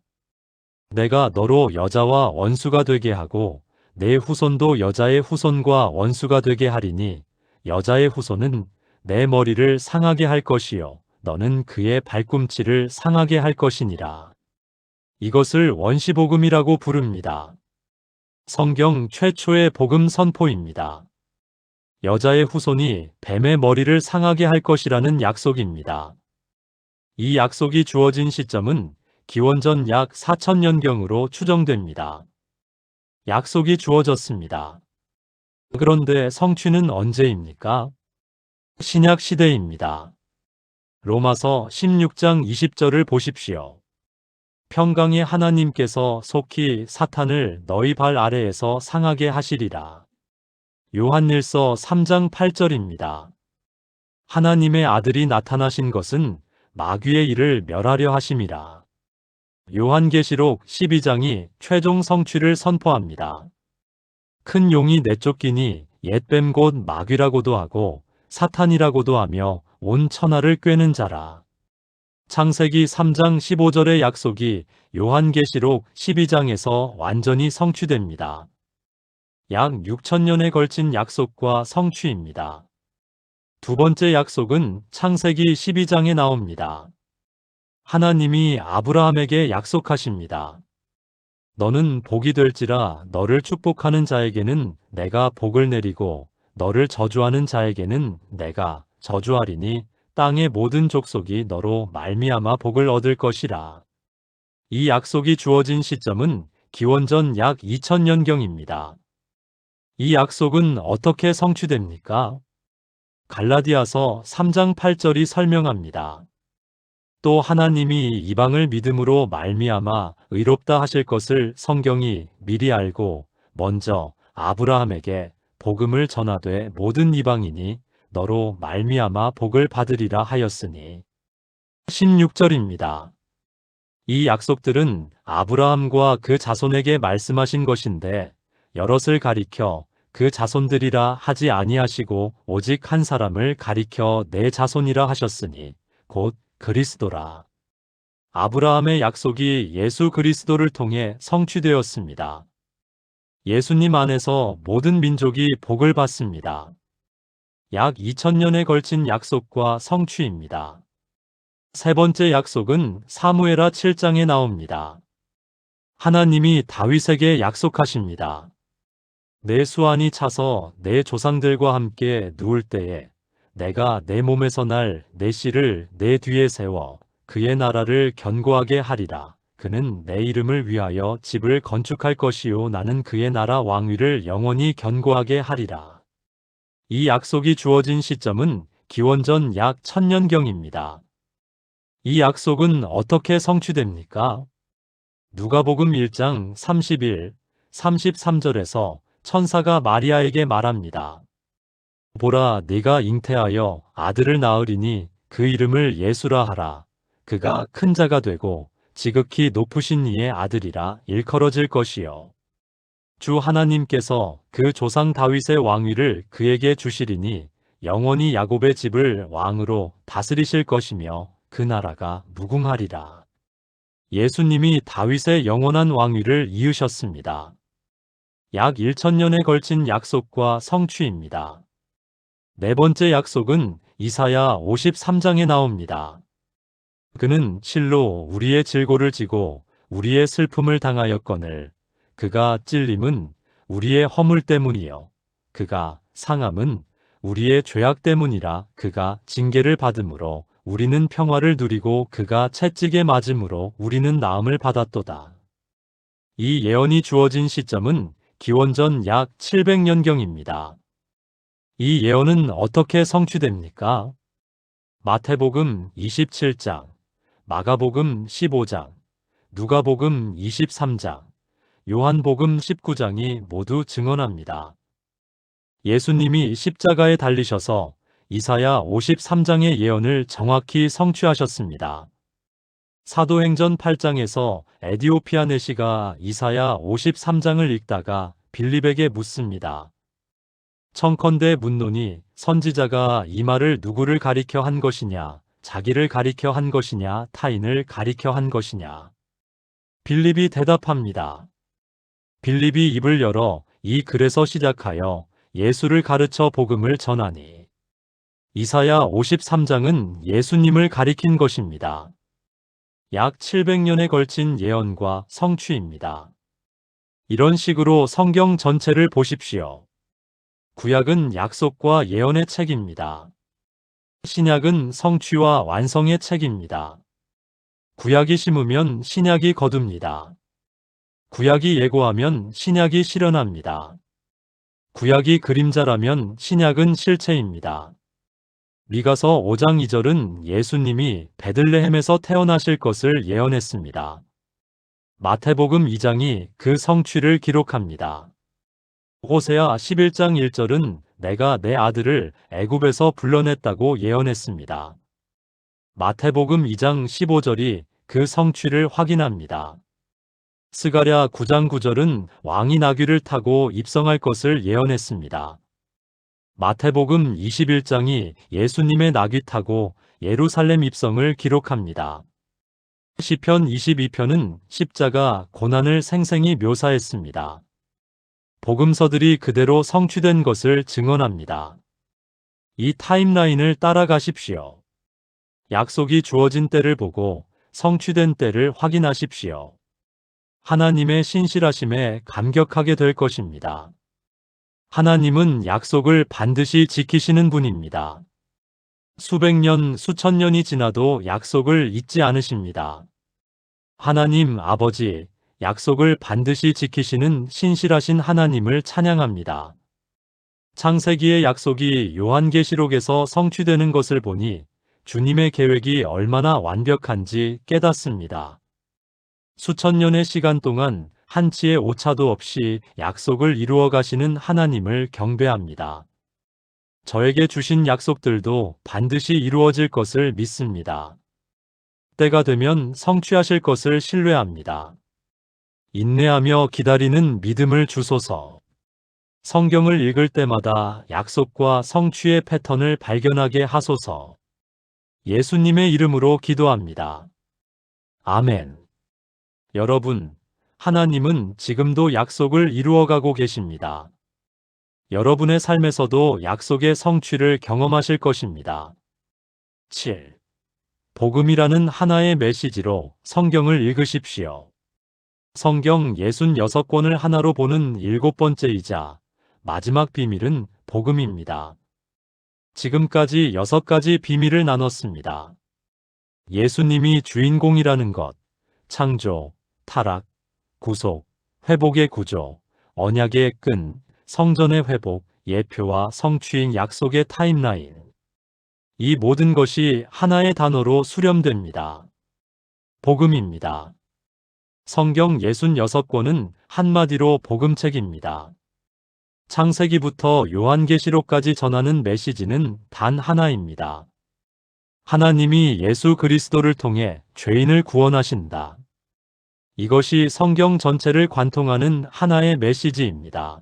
내가 너로 여자와 원수가 되게 하고 내 후손도 여자의 후손과 원수가 되게 하리니 여자의 후손은 내 머리를 상하게 할 것이요 너는 그의 발꿈치를 상하게 할 것이니라. 이것을 원시복음이라고 부릅니다. 성경 최초의 복음 선포입니다. 여자의 후손이 뱀의 머리를 상하게 할 것이라는 약속입니다. 이 약속이 주어진 시점은 기원전 약 4000년경으로 추정됩니다. 약속이 주어졌습니다. 그런데 성취는 언제입니까? 신약 시대입니다. 로마서 16장 20절을 보십시오. 평강의 하나님께서 속히 사탄을 너희 발 아래에서 상하게 하시리라. 요한일서 3장 8절입니다. 하나님의 아들이 나타나신 것은 마귀의 일을 멸하려 하심이라. 요한계시록 12장이 최종 성취를 선포합니다. 큰 용이 내쫓기니 옛뱀 곧 마귀라고도 하고 사탄이라고도 하며 온 천하를 꿰는 자라. 창세기 3장 15절의 약속이 요한계시록 12장에서 완전히 성취됩니다. 약 6000년에 걸친 약속과 성취입니다. 두 번째 약속은 창세기 12장에 나옵니다. 하나님이 아브라함에게 약속하십니다. 너는 복이 될지라 너를 축복하는 자에게는 내가 복을 내리고 너를 저주하는 자에게는 내가 저주하리니 땅의 모든 족속이 너로 말미암아 복을 얻을 것이라. 이 약속이 주어진 시점은 기원전 약 2000년경입니다. 이 약속은 어떻게 성취됩니까? 갈라디아서 3장 8절이 설명합니다. 또 하나님이 이방을 믿음으로 말미암아 의롭다 하실 것을 성경이 미리 알고 먼저 아브라함에게 복음을 전하되 모든 이방인이 너로 말미암아 복을 받으리라 하였으니. 16절입니다. 이 약속들은 아브라함과 그 자손에게 말씀하신 것인데 여럿을 가리켜 그 자손들이라 하지 아니하시고 오직 한 사람을 가리켜 내 자손이라 하셨으니 곧 그리스도라. 아브라함의 약속이 예수 그리스도를 통해 성취되었습니다. 예수님 안에서 모든 민족이 복을 받습니다. 약 2000년에 걸친 약속과 성취입니다. 세 번째 약속은 사무엘하 7장에 나옵니다. 하나님이 다윗에게 약속하십니다. 내 수완이 차서 내 조상들과 함께 누울 때에 내가 내 몸에서 날 내 씨를 내 뒤에 세워 그의 나라를 견고하게 하리라. 그는 내 이름을 위하여 집을 건축할 것이요 나는 그의 나라 왕위를 영원히 견고하게 하리라. 이 약속이 주어진 시점은 기원전 약 1000년경입니다. 이 약속은 어떻게 성취됩니까? 누가복음 1장 31, 33절에서 천사가 마리아에게 말합니다. 보라, 네가 잉태하여 아들을 낳으리니 그 이름을 예수라 하라. 그가 큰 자가 되고 지극히 높으신 이의 아들이라 일컬어질 것이요. 주 하나님께서 그 조상 다윗의 왕위를 그에게 주시리니 영원히 야곱의 집을 왕으로 다스리실 것이며 그 나라가 무궁하리라. 예수님이 다윗의 영원한 왕위를 이으셨습니다. 약 1000년에 걸친 약속과 성취입니다. 네 번째 약속은 이사야 53장에 나옵니다. 그는 실로 우리의 질고를 지고 우리의 슬픔을 당하였거늘 그가 찔림은 우리의 허물 때문이요 그가 상함은 우리의 죄악 때문이라. 그가 징계를 받음으로 우리는 평화를 누리고 그가 채찍에 맞음으로 우리는 나음을 받았도다. 이 예언이 주어진 시점은 기원전 약 700년경입니다. 이 예언은 어떻게 성취됩니까? 마태복음 27장, 마가복음 15장, 누가복음 23장, 요한복음 19장이 모두 증언합니다. 예수님이 십자가에 달리셔서 이사야 53장의 예언을 정확히 성취하셨습니다. 사도행전 8장에서 에디오피아 내시가 이사야 53장을 읽다가 빌립에게 묻습니다. 청컨대 묻노니 선지자가 이 말을 누구를 가리켜 한 것이냐, 자기를 가리켜 한 것이냐, 타인을 가리켜 한 것이냐. 빌립이 대답합니다. 빌립이 입을 열어 이 글에서 시작하여 예수를 가르쳐 복음을 전하니. 이사야 53장은 예수님을 가리킨 것입니다. 약 700년에 걸친 예언과 성취입니다. 이런 식으로 성경 전체를 보십시오. 구약은 약속과 예언의 책입니다. 신약은 성취와 완성의 책입니다. 구약이 심으면 신약이 거둡니다. 구약이 예고하면 신약이 실현합니다. 구약이 그림자라면 신약은 실체입니다. 미가서 5장 2절은 예수님이 베들레헴에서 태어나실 것을 예언했습니다. 마태복음 2장이 그 성취를 기록합니다. 호세아 11장 1절은 내가 내 아들을 애굽에서 불러냈다고 예언했습니다. 마태복음 2장 15절이 그 성취를 확인합니다. 스가랴 9장 9절은 왕이 나귀를 타고 입성할 것을 예언했습니다. 마태복음 21장이 예수님의 나귀 타고 예루살렘 입성을 기록합니다. 시편 22편은 십자가 고난을 생생히 묘사했습니다. 복음서들이 그대로 성취된 것을 증언합니다. 이 타임라인을 따라가십시오. 약속이 주어진 때를 보고 성취된 때를 확인하십시오. 하나님의 신실하심에 감격하게 될 것입니다. 하나님은 약속을 반드시 지키시는 분입니다. 수백 년, 수천 년이 지나도 약속을 잊지 않으십니다. 하나님 아버지, 약속을 반드시 지키시는 신실하신 하나님을 찬양합니다. 창세기의 약속이 요한계시록에서 성취되는 것을 보니 주님의 계획이 얼마나 완벽한지 깨닫습니다. 수천 년의 시간 동안 한치의 오차도 없이 약속을 이루어 가시는 하나님을 경배합니다. 저에게 주신 약속들도 반드시 이루어질 것을 믿습니다. 때가 되면 성취하실 것을 신뢰합니다. 인내하며 기다리는 믿음을 주소서. 성경을 읽을 때마다 약속과 성취의 패턴을 발견하게 하소서. 예수님의 이름으로 기도합니다. 아멘. 여러분, 하나님은 지금도 약속을 이루어가고 계십니다. 여러분의 삶에서도 약속의 성취를 경험하실 것입니다. 7. 복음이라는 하나의 메시지로 성경을 읽으십시오. 성경 66권을 하나로 보는 7번째이자 마지막 비밀은 복음입니다. 지금까지 6가지 비밀을 나눴습니다. 예수님이 주인공이라는 것, 창조, 타락, 구속, 회복의 구조, 언약의 끈, 성전의 회복, 예표와 성취인 약속의 타임라인. 이 모든 것이 하나의 단어로 수렴됩니다. 복음입니다. 성경 66권은 한마디로 복음책입니다. 창세기부터 요한계시록까지 전하는 메시지는 단 하나입니다. 하나님이 예수 그리스도를 통해 죄인을 구원하신다. 이것이 성경 전체를 관통하는 하나의 메시지입니다.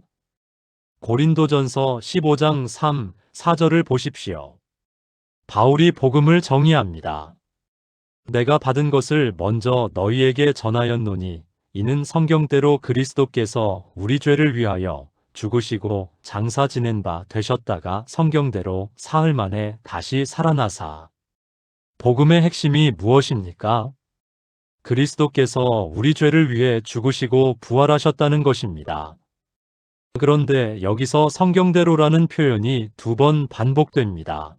고린도전서 15장 3, 4절을 보십시오. 바울이 복음을 정의합니다. 내가 받은 것을 먼저 너희에게 전하였노니 이는 성경대로 그리스도께서 우리 죄를 위하여 죽으시고 장사 지낸 바 되셨다가 성경대로 사흘 만에 다시 살아나사. 복음의 핵심이 무엇입니까? 그리스도께서 우리 죄를 위해 죽으시고 부활하셨다는 것입니다. 그런데 여기서 성경대로라는 표현이 2번 반복됩니다.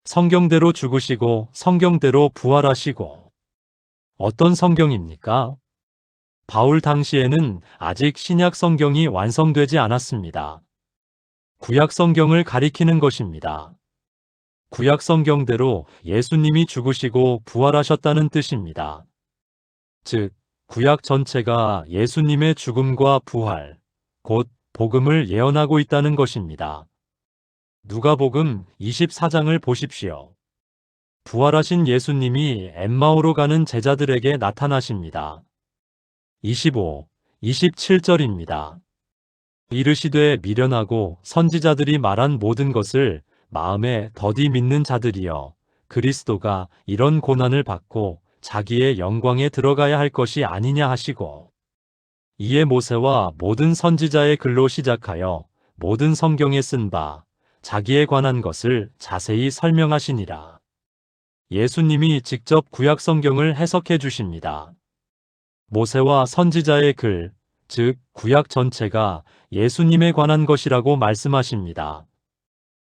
성경대로 죽으시고 성경대로 부활하시고. 어떤 성경입니까? 바울 당시에는 아직 신약 성경이 완성되지 않았습니다. 구약 성경을 가리키는 것입니다. 구약 성경대로 예수님이 죽으시고 부활하셨다는 뜻입니다. 즉, 구약 전체가 예수님의 죽음과 부활, 곧 복음을 예언하고 있다는 것입니다. 누가복음 24장을 보십시오. 부활하신 예수님이 엠마오로 가는 제자들에게 나타나십니다. 25, 27절입니다. 이르시되 미련하고 선지자들이 말한 모든 것을 마음에 더디 믿는 자들이여, 그리스도가 이런 고난을 받고 자기의 영광에 들어가야 할 것이 아니냐 하시고, 이에 모세와 모든 선지자의 글로 시작하여 모든 성경에 쓴 바 자기에 관한 것을 자세히 설명하시니라. 예수님이 직접 구약 성경을 해석해 주십니다. 모세와 선지자의 글, 즉 구약 전체가 예수님에 관한 것이라고 말씀하십니다.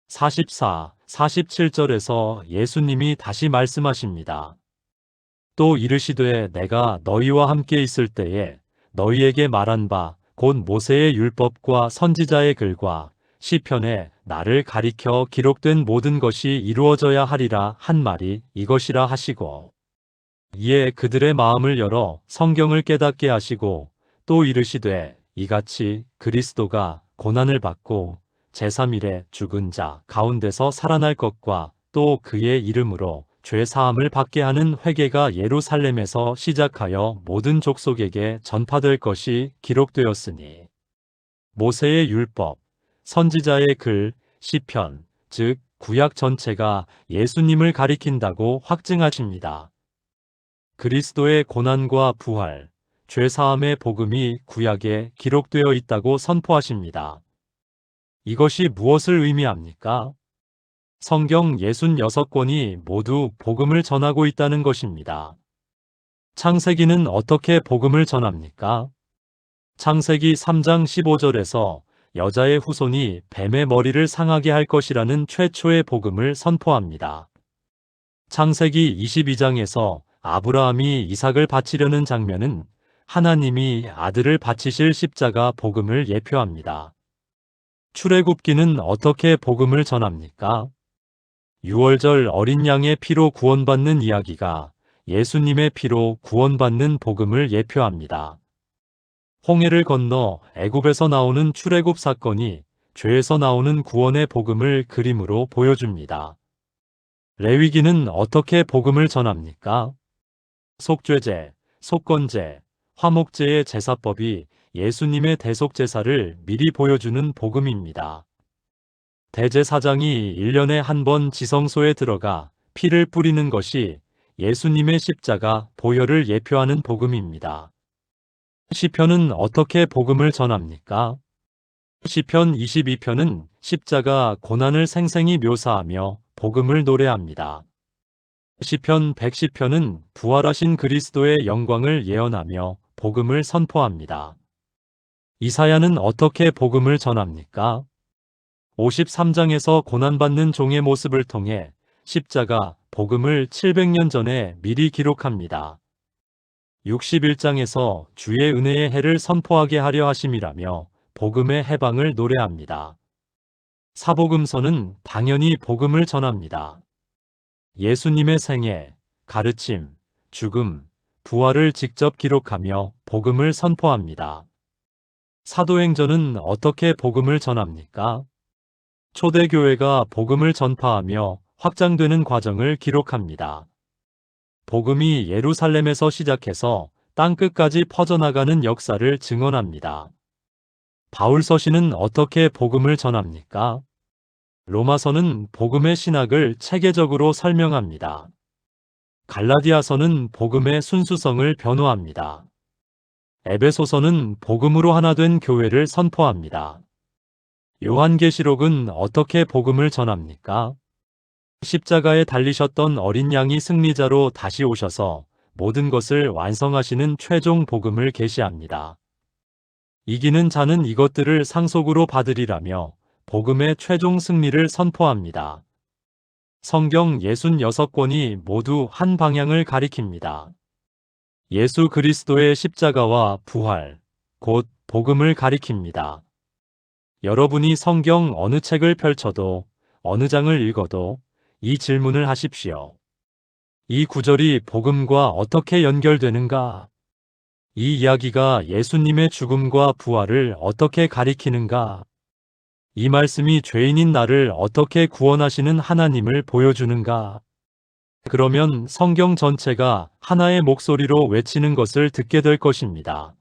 44, 47절에서 예수님이 다시 말씀하십니다. 또 이르시되 내가 너희와 함께 있을 때에 너희에게 말한 바 곧 모세의 율법과 선지자의 글과 시편에 나를 가리켜 기록된 모든 것이 이루어져야 하리라 한 말이 이것이라 하시고, 이에 그들의 마음을 열어 성경을 깨닫게 하시고 또 이르시되 이같이 그리스도가 고난을 받고 제3일에 죽은 자 가운데서 살아날 것과 또 그의 이름으로 죄 사함을 받게 하는 회개가 예루살렘에서 시작하여 모든 족속에게 전파될 것이 기록되었으니, 모세의 율법, 선지자의 글, 시편, 즉 구약 전체가 예수님을 가리킨다고 확증하십니다. 그리스도의 고난과 부활, 죄 사함의 복음이 구약에 기록되어 있다고 선포하십니다. 이것이 무엇을 의미합니까? 성경 66권이 모두 복음을 전하고 있다는 것입니다. 창세기는 어떻게 복음을 전합니까? 창세기 3장 15절에서 여자의 후손이 뱀의 머리를 상하게 할 것이라는 최초의 복음을 선포합니다. 창세기 22장에서 아브라함이 이삭을 바치려는 장면은 하나님이 아들을 바치실 십자가 복음을 예표합니다. 출애굽기는 어떻게 복음을 전합니까? 유월절 어린 양의 피로 구원받는 이야기가 예수님의 피로 구원받는 복음을 예표합니다. 홍해를 건너 애굽에서 나오는 출애굽 사건이 죄에서 나오는 구원의 복음을 그림으로 보여줍니다. 레위기는 어떻게 복음을 전합니까? 속죄제, 속건제, 화목제의 제사법이 예수님의 대속제사를 미리 보여주는 복음입니다. 대제사장이 1년에 한 번 지성소에 들어가 피를 뿌리는 것이 예수님의 십자가 보혈을 예표하는 복음입니다. 시편은 어떻게 복음을 전합니까? 시편 22편은 십자가 고난을 생생히 묘사하며 복음을 노래합니다. 시편 110편은 부활하신 그리스도의 영광을 예언하며 복음을 선포합니다. 이사야는 어떻게 복음을 전합니까? 53장에서 고난받는 종의 모습을 통해 십자가 복음을 700년 전에 미리 기록합니다. 61장에서 주의 은혜의 해를 선포하게 하려 하심이라며 복음의 해방을 노래합니다. 사복음서는 당연히 복음을 전합니다. 예수님의 생애, 가르침, 죽음, 부활을 직접 기록하며 복음을 선포합니다. 사도행전은 어떻게 복음을 전합니까? 초대교회가 복음을 전파하며 확장되는 과정을 기록합니다. 복음이 예루살렘에서 시작해서 땅끝까지 퍼져나가는 역사를 증언합니다. 바울서신은 어떻게 복음을 전합니까? 로마서는 복음의 신학을 체계적으로 설명합니다. 갈라디아서는 복음의 순수성을 변호합니다. 에베소서는 복음으로 하나 된 교회를 선포합니다. 요한계시록은 어떻게 복음을 전합니까? 십자가에 달리셨던 어린 양이 승리자로 다시 오셔서 모든 것을 완성하시는 최종 복음을 계시합니다. 이기는 자는 이것들을 상속으로 받으리라며 복음의 최종 승리를 선포합니다. 성경 66권이 모두 한 방향을 가리킵니다. 예수 그리스도의 십자가와 부활, 곧 복음을 가리킵니다. 여러분이 성경 어느 책을 펼쳐도 어느 장을 읽어도 이 질문을 하십시오. 이 구절이 복음과 어떻게 연결되는가? 이 이야기가 예수님의 죽음과 부활을 어떻게 가리키는가? 이 말씀이 죄인인 나를 어떻게 구원하시는 하나님을 보여주는가? 그러면 성경 전체가 하나의 목소리로 외치는 것을 듣게 될 것입니다.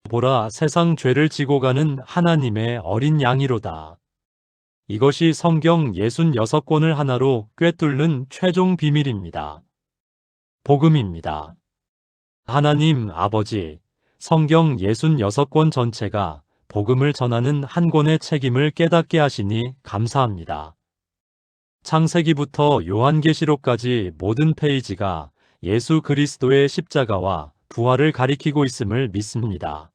보라, 세상 죄를 지고 가는 하나님의 어린 양이로다. 이것이 성경 66권을 하나로 꿰뚫는 최종 비밀입니다. 복음입니다. 하나님 아버지, 성경 66권 전체가 복음을 전하는 한 권의 책임을 깨닫게 하시니 감사합니다. 창세기부터 요한계시록까지 모든 페이지가 예수 그리스도의 십자가와 부활을 가리키고 있음을 믿습니다.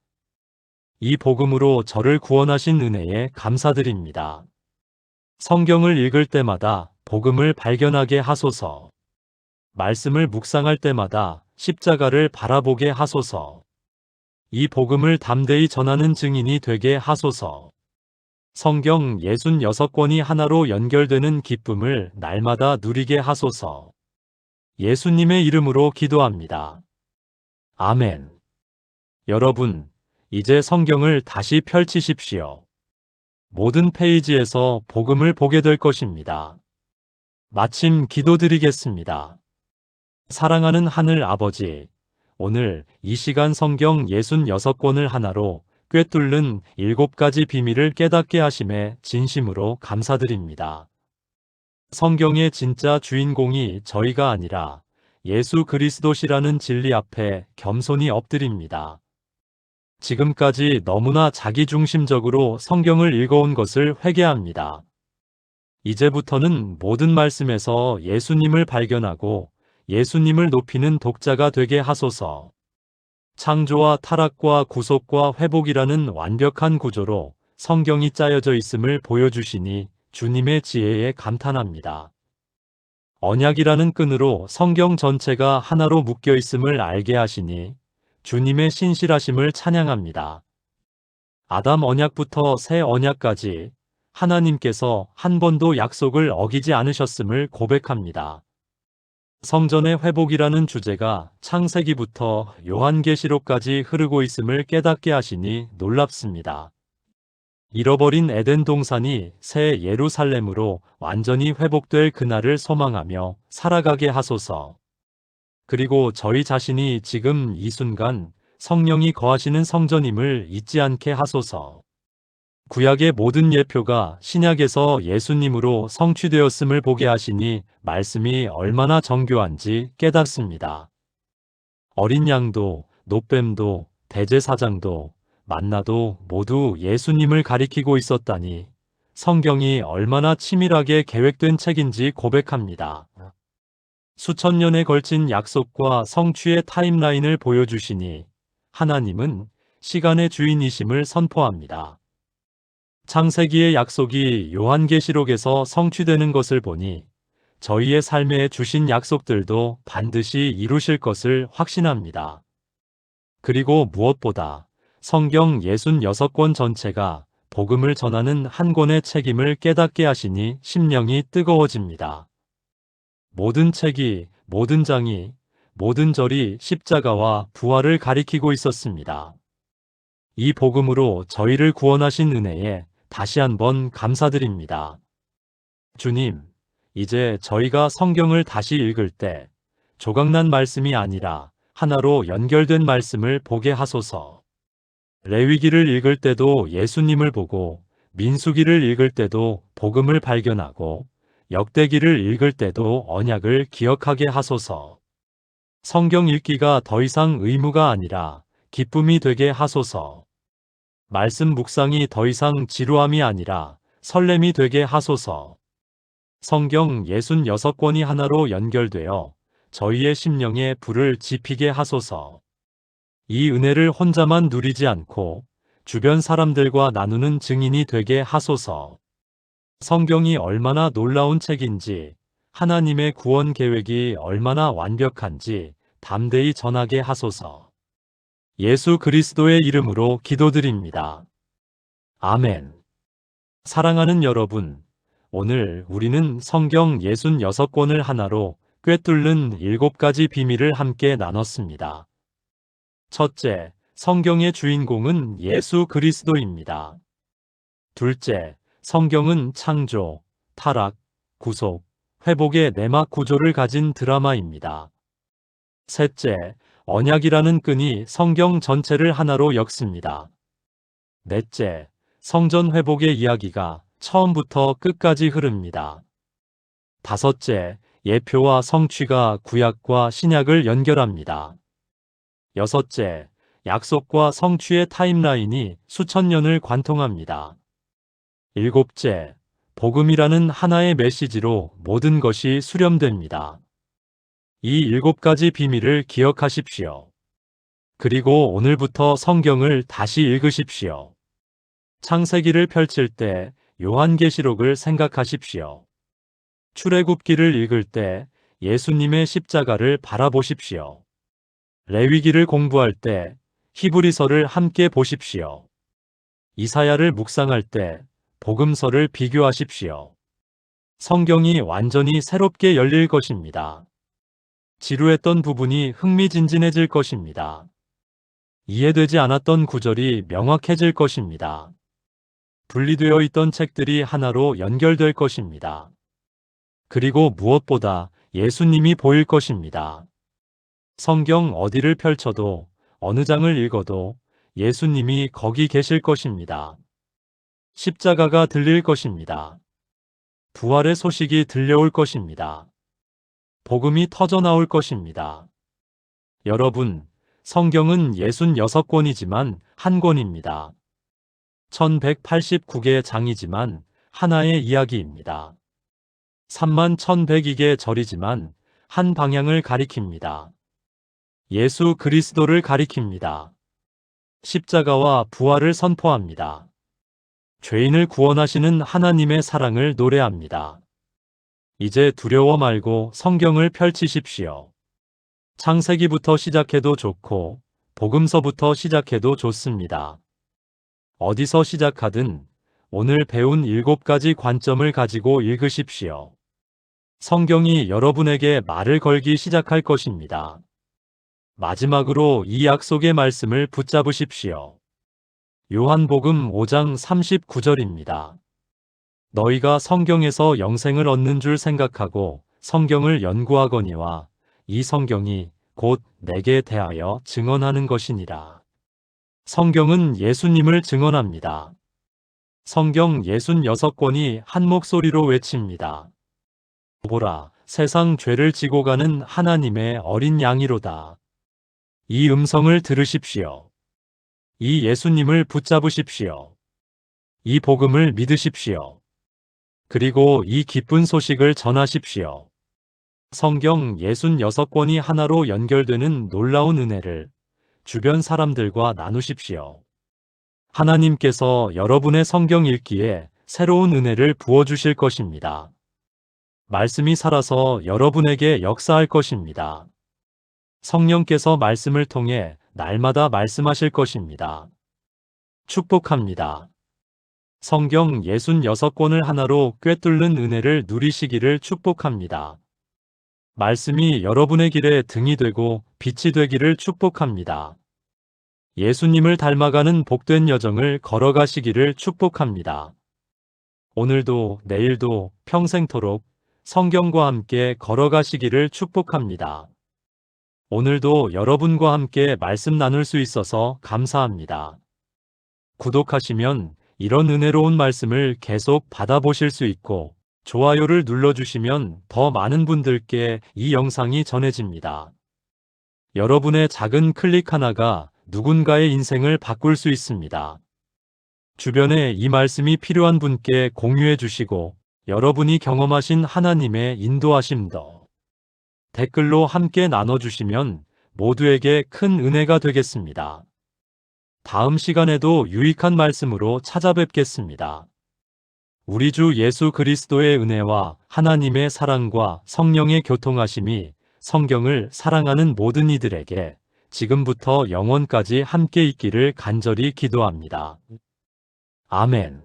이 복음으로 저를 구원하신 은혜에 감사드립니다. 성경을 읽을 때마다 복음을 발견하게 하소서. 말씀을 묵상할 때마다 십자가를 바라보게 하소서. 이 복음을 담대히 전하는 증인이 되게 하소서. 성경 66권이 하나로 연결되는 기쁨을 날마다 누리게 하소서. 예수님의 이름으로 기도합니다. 아멘. 여러분, 이제 성경을 다시 펼치십시오. 모든 페이지에서 복음을 보게 될 것입니다. 마침 기도드리겠습니다. 사랑하는 하늘 아버지, 오늘 이 시간 성경 66권을 하나로 꿰뚫는 7가지 비밀을 깨닫게 하심에 진심으로 감사드립니다. 성경의 진짜 주인공이 저희가 아니라 예수 그리스도시라는 진리 앞에 겸손히 엎드립니다. 지금까지 너무나 자기중심적으로 성경을 읽어온 것을 회개합니다. 이제부터는 모든 말씀에서 예수님을 발견하고 예수님을 높이는 독자가 되게 하소서. 창조와 타락과 구속과 회복이라는 완벽한 구조로 성경이 짜여져 있음을 보여주시니 주님의 지혜에 감탄합니다. 언약이라는 끈으로 성경 전체가 하나로 묶여 있음을 알게 하시니 주님의 신실하심을 찬양합니다. 아담 언약부터 새 언약까지 하나님께서 한 번도 약속을 어기지 않으셨음을 고백합니다. 성전의 회복이라는 주제가 창세기부터 요한계시록까지 흐르고 있음을 깨닫게 하시니 놀랍습니다. 잃어버린 에덴 동산이 새 예루살렘으로 완전히 회복될 그날을 소망하며 살아가게 하소서. 그리고 저희 자신이 지금 이 순간 성령이 거하시는 성전임을 잊지 않게 하소서. 구약의 모든 예표가 신약에서 예수님으로 성취되었음을 보게 하시니 말씀이 얼마나 정교한지 깨닫습니다. 어린 양도, 놋뱀도, 대제사장도, 만나도 모두 예수님을 가리키고 있었다니 성경이 얼마나 치밀하게 계획된 책인지 고백합니다. 수천 년에 걸친 약속과 성취의 타임라인을 보여주시니 하나님은 시간의 주인이심을 선포합니다. 창세기의 약속이 요한계시록에서 성취되는 것을 보니 저희의 삶에 주신 약속들도 반드시 이루실 것을 확신합니다. 그리고 무엇보다 성경 66권 전체가 복음을 전하는 한 권의 책임을 깨닫게 하시니 심령이 뜨거워집니다. 모든 책이, 모든 장이, 모든 절이 십자가와 부활을 가리키고 있었습니다. 이 복음으로 저희를 구원하신 은혜에 다시 한번 감사드립니다. 주님, 이제 저희가 성경을 다시 읽을 때 조각난 말씀이 아니라 하나로 연결된 말씀을 보게 하소서. 레위기를 읽을 때도 예수님을 보고 민수기를 읽을 때도 복음을 발견하고 역대기를 읽을 때도 언약을 기억하게 하소서. 성경 읽기가 더 이상 의무가 아니라 기쁨이 되게 하소서. 말씀 묵상이 더 이상 지루함이 아니라 설렘이 되게 하소서. 성경 66권이 하나로 연결되어 저희의 심령에 불을 지피게 하소서. 이 은혜를 혼자만 누리지 않고 주변 사람들과 나누는 증인이 되게 하소서. 성경이 얼마나 놀라운 책인지, 하나님의 구원 계획이 얼마나 완벽한지 담대히 전하게 하소서. 예수 그리스도의 이름으로 기도드립니다. 아멘. 사랑하는 여러분, 오늘 우리는 성경 66권을 하나로 꿰뚫는 7가지 비밀을 함께 나눴습니다. 첫째, 성경의 주인공은 예수 그리스도입니다. 둘째, 성경은 창조, 타락, 구속, 회복의 내막 구조를 가진 드라마입니다. 셋째, 언약이라는 끈이 성경 전체를 하나로 엮습니다. 넷째, 성전 회복의 이야기가 처음부터 끝까지 흐릅니다. 다섯째, 예표와 성취가 구약과 신약을 연결합니다. 여섯째, 약속과 성취의 타임라인이 수천 년을 관통합니다. 일곱째, 복음이라는 하나의 메시지로 모든 것이 수렴됩니다. 이 7가지 비밀을 기억하십시오. 그리고 오늘부터 성경을 다시 읽으십시오. 창세기를 펼칠 때 요한계시록을 생각하십시오. 출애굽기를 읽을 때 예수님의 십자가를 바라보십시오. 레위기를 공부할 때 히브리서를 함께 보십시오. 이사야를 묵상할 때 복음서를 비교하십시오. 성경이 완전히 새롭게 열릴 것입니다. 지루했던 부분이 흥미진진해질 것입니다. 이해되지 않았던 구절이 명확해질 것입니다. 분리되어 있던 책들이 하나로 연결될 것입니다. 그리고 무엇보다 예수님이 보일 것입니다. 성경 어디를 펼쳐도 어느 장을 읽어도 예수님이 거기 계실 것입니다. 십자가가 들릴 것입니다. 부활의 소식이 들려올 것입니다. 복음이 터져나올 것입니다. 여러분, 성경은 66권이지만 한 권입니다. 1189개의 장이지만 하나의 이야기입니다. 31,102개의 절이지만 한 방향을 가리킵니다. 예수 그리스도를 가리킵니다. 십자가와 부활을 선포합니다. 죄인을 구원하시는 하나님의 사랑을 노래합니다. 이제 두려워 말고 성경을 펼치십시오. 창세기부터 시작해도 좋고 복음서부터 시작해도 좋습니다. 어디서 시작하든 오늘 배운 7가지 관점을 가지고 읽으십시오. 성경이 여러분에게 말을 걸기 시작할 것입니다. 마지막으로 이 약속의 말씀을 붙잡으십시오. 요한복음 5장 39절입니다. 너희가 성경에서 영생을 얻는 줄 생각하고 성경을 연구하거니와 이 성경이 곧 내게 대하여 증언하는 것이니라. 성경은 예수님을 증언합니다. 성경 66권이 한 목소리로 외칩니다. 보라, 세상 죄를 지고 가는 하나님의 어린 양이로다. 이 음성을 들으십시오. 이 예수님을 붙잡으십시오. 이 복음을 믿으십시오. 그리고 이 기쁜 소식을 전하십시오. 성경 66권이 하나로 연결되는 놀라운 은혜를 주변 사람들과 나누십시오. 하나님께서 여러분의 성경 읽기에 새로운 은혜를 부어주실 것입니다. 말씀이 살아서 여러분에게 역사할 것입니다. 성령께서 말씀을 통해 날마다 말씀하실 것입니다. 축복합니다. 성경 66권을 하나로 꿰뚫는 은혜를 누리시기를 축복합니다. 말씀이 여러분의 길에 등이 되고 빛이 되기를 축복합니다. 예수님을 닮아가는 복된 여정을 걸어가시기를 축복합니다. 오늘도 내일도 평생토록 성경과 함께 걸어가시기를 축복합니다. 오늘도 여러분과 함께 말씀 나눌 수 있어서 감사합니다. 구독하시면 이런 은혜로운 말씀을 계속 받아보실 수 있고 좋아요를 눌러주시면 더 많은 분들께 이 영상이 전해집니다. 여러분의 작은 클릭 하나가 누군가의 인생을 바꿀 수 있습니다. 주변에 이 말씀이 필요한 분께 공유해 주시고 여러분이 경험하신 하나님의 인도하심도 댓글로 함께 나눠주시면 모두에게 큰 은혜가 되겠습니다. 다음 시간에도 유익한 말씀으로 찾아뵙겠습니다. 우리 주 예수 그리스도의 은혜와 하나님의 사랑과 성령의 교통하심이 성경을 사랑하는 모든 이들에게 지금부터 영원까지 함께 있기를 간절히 기도합니다. 아멘.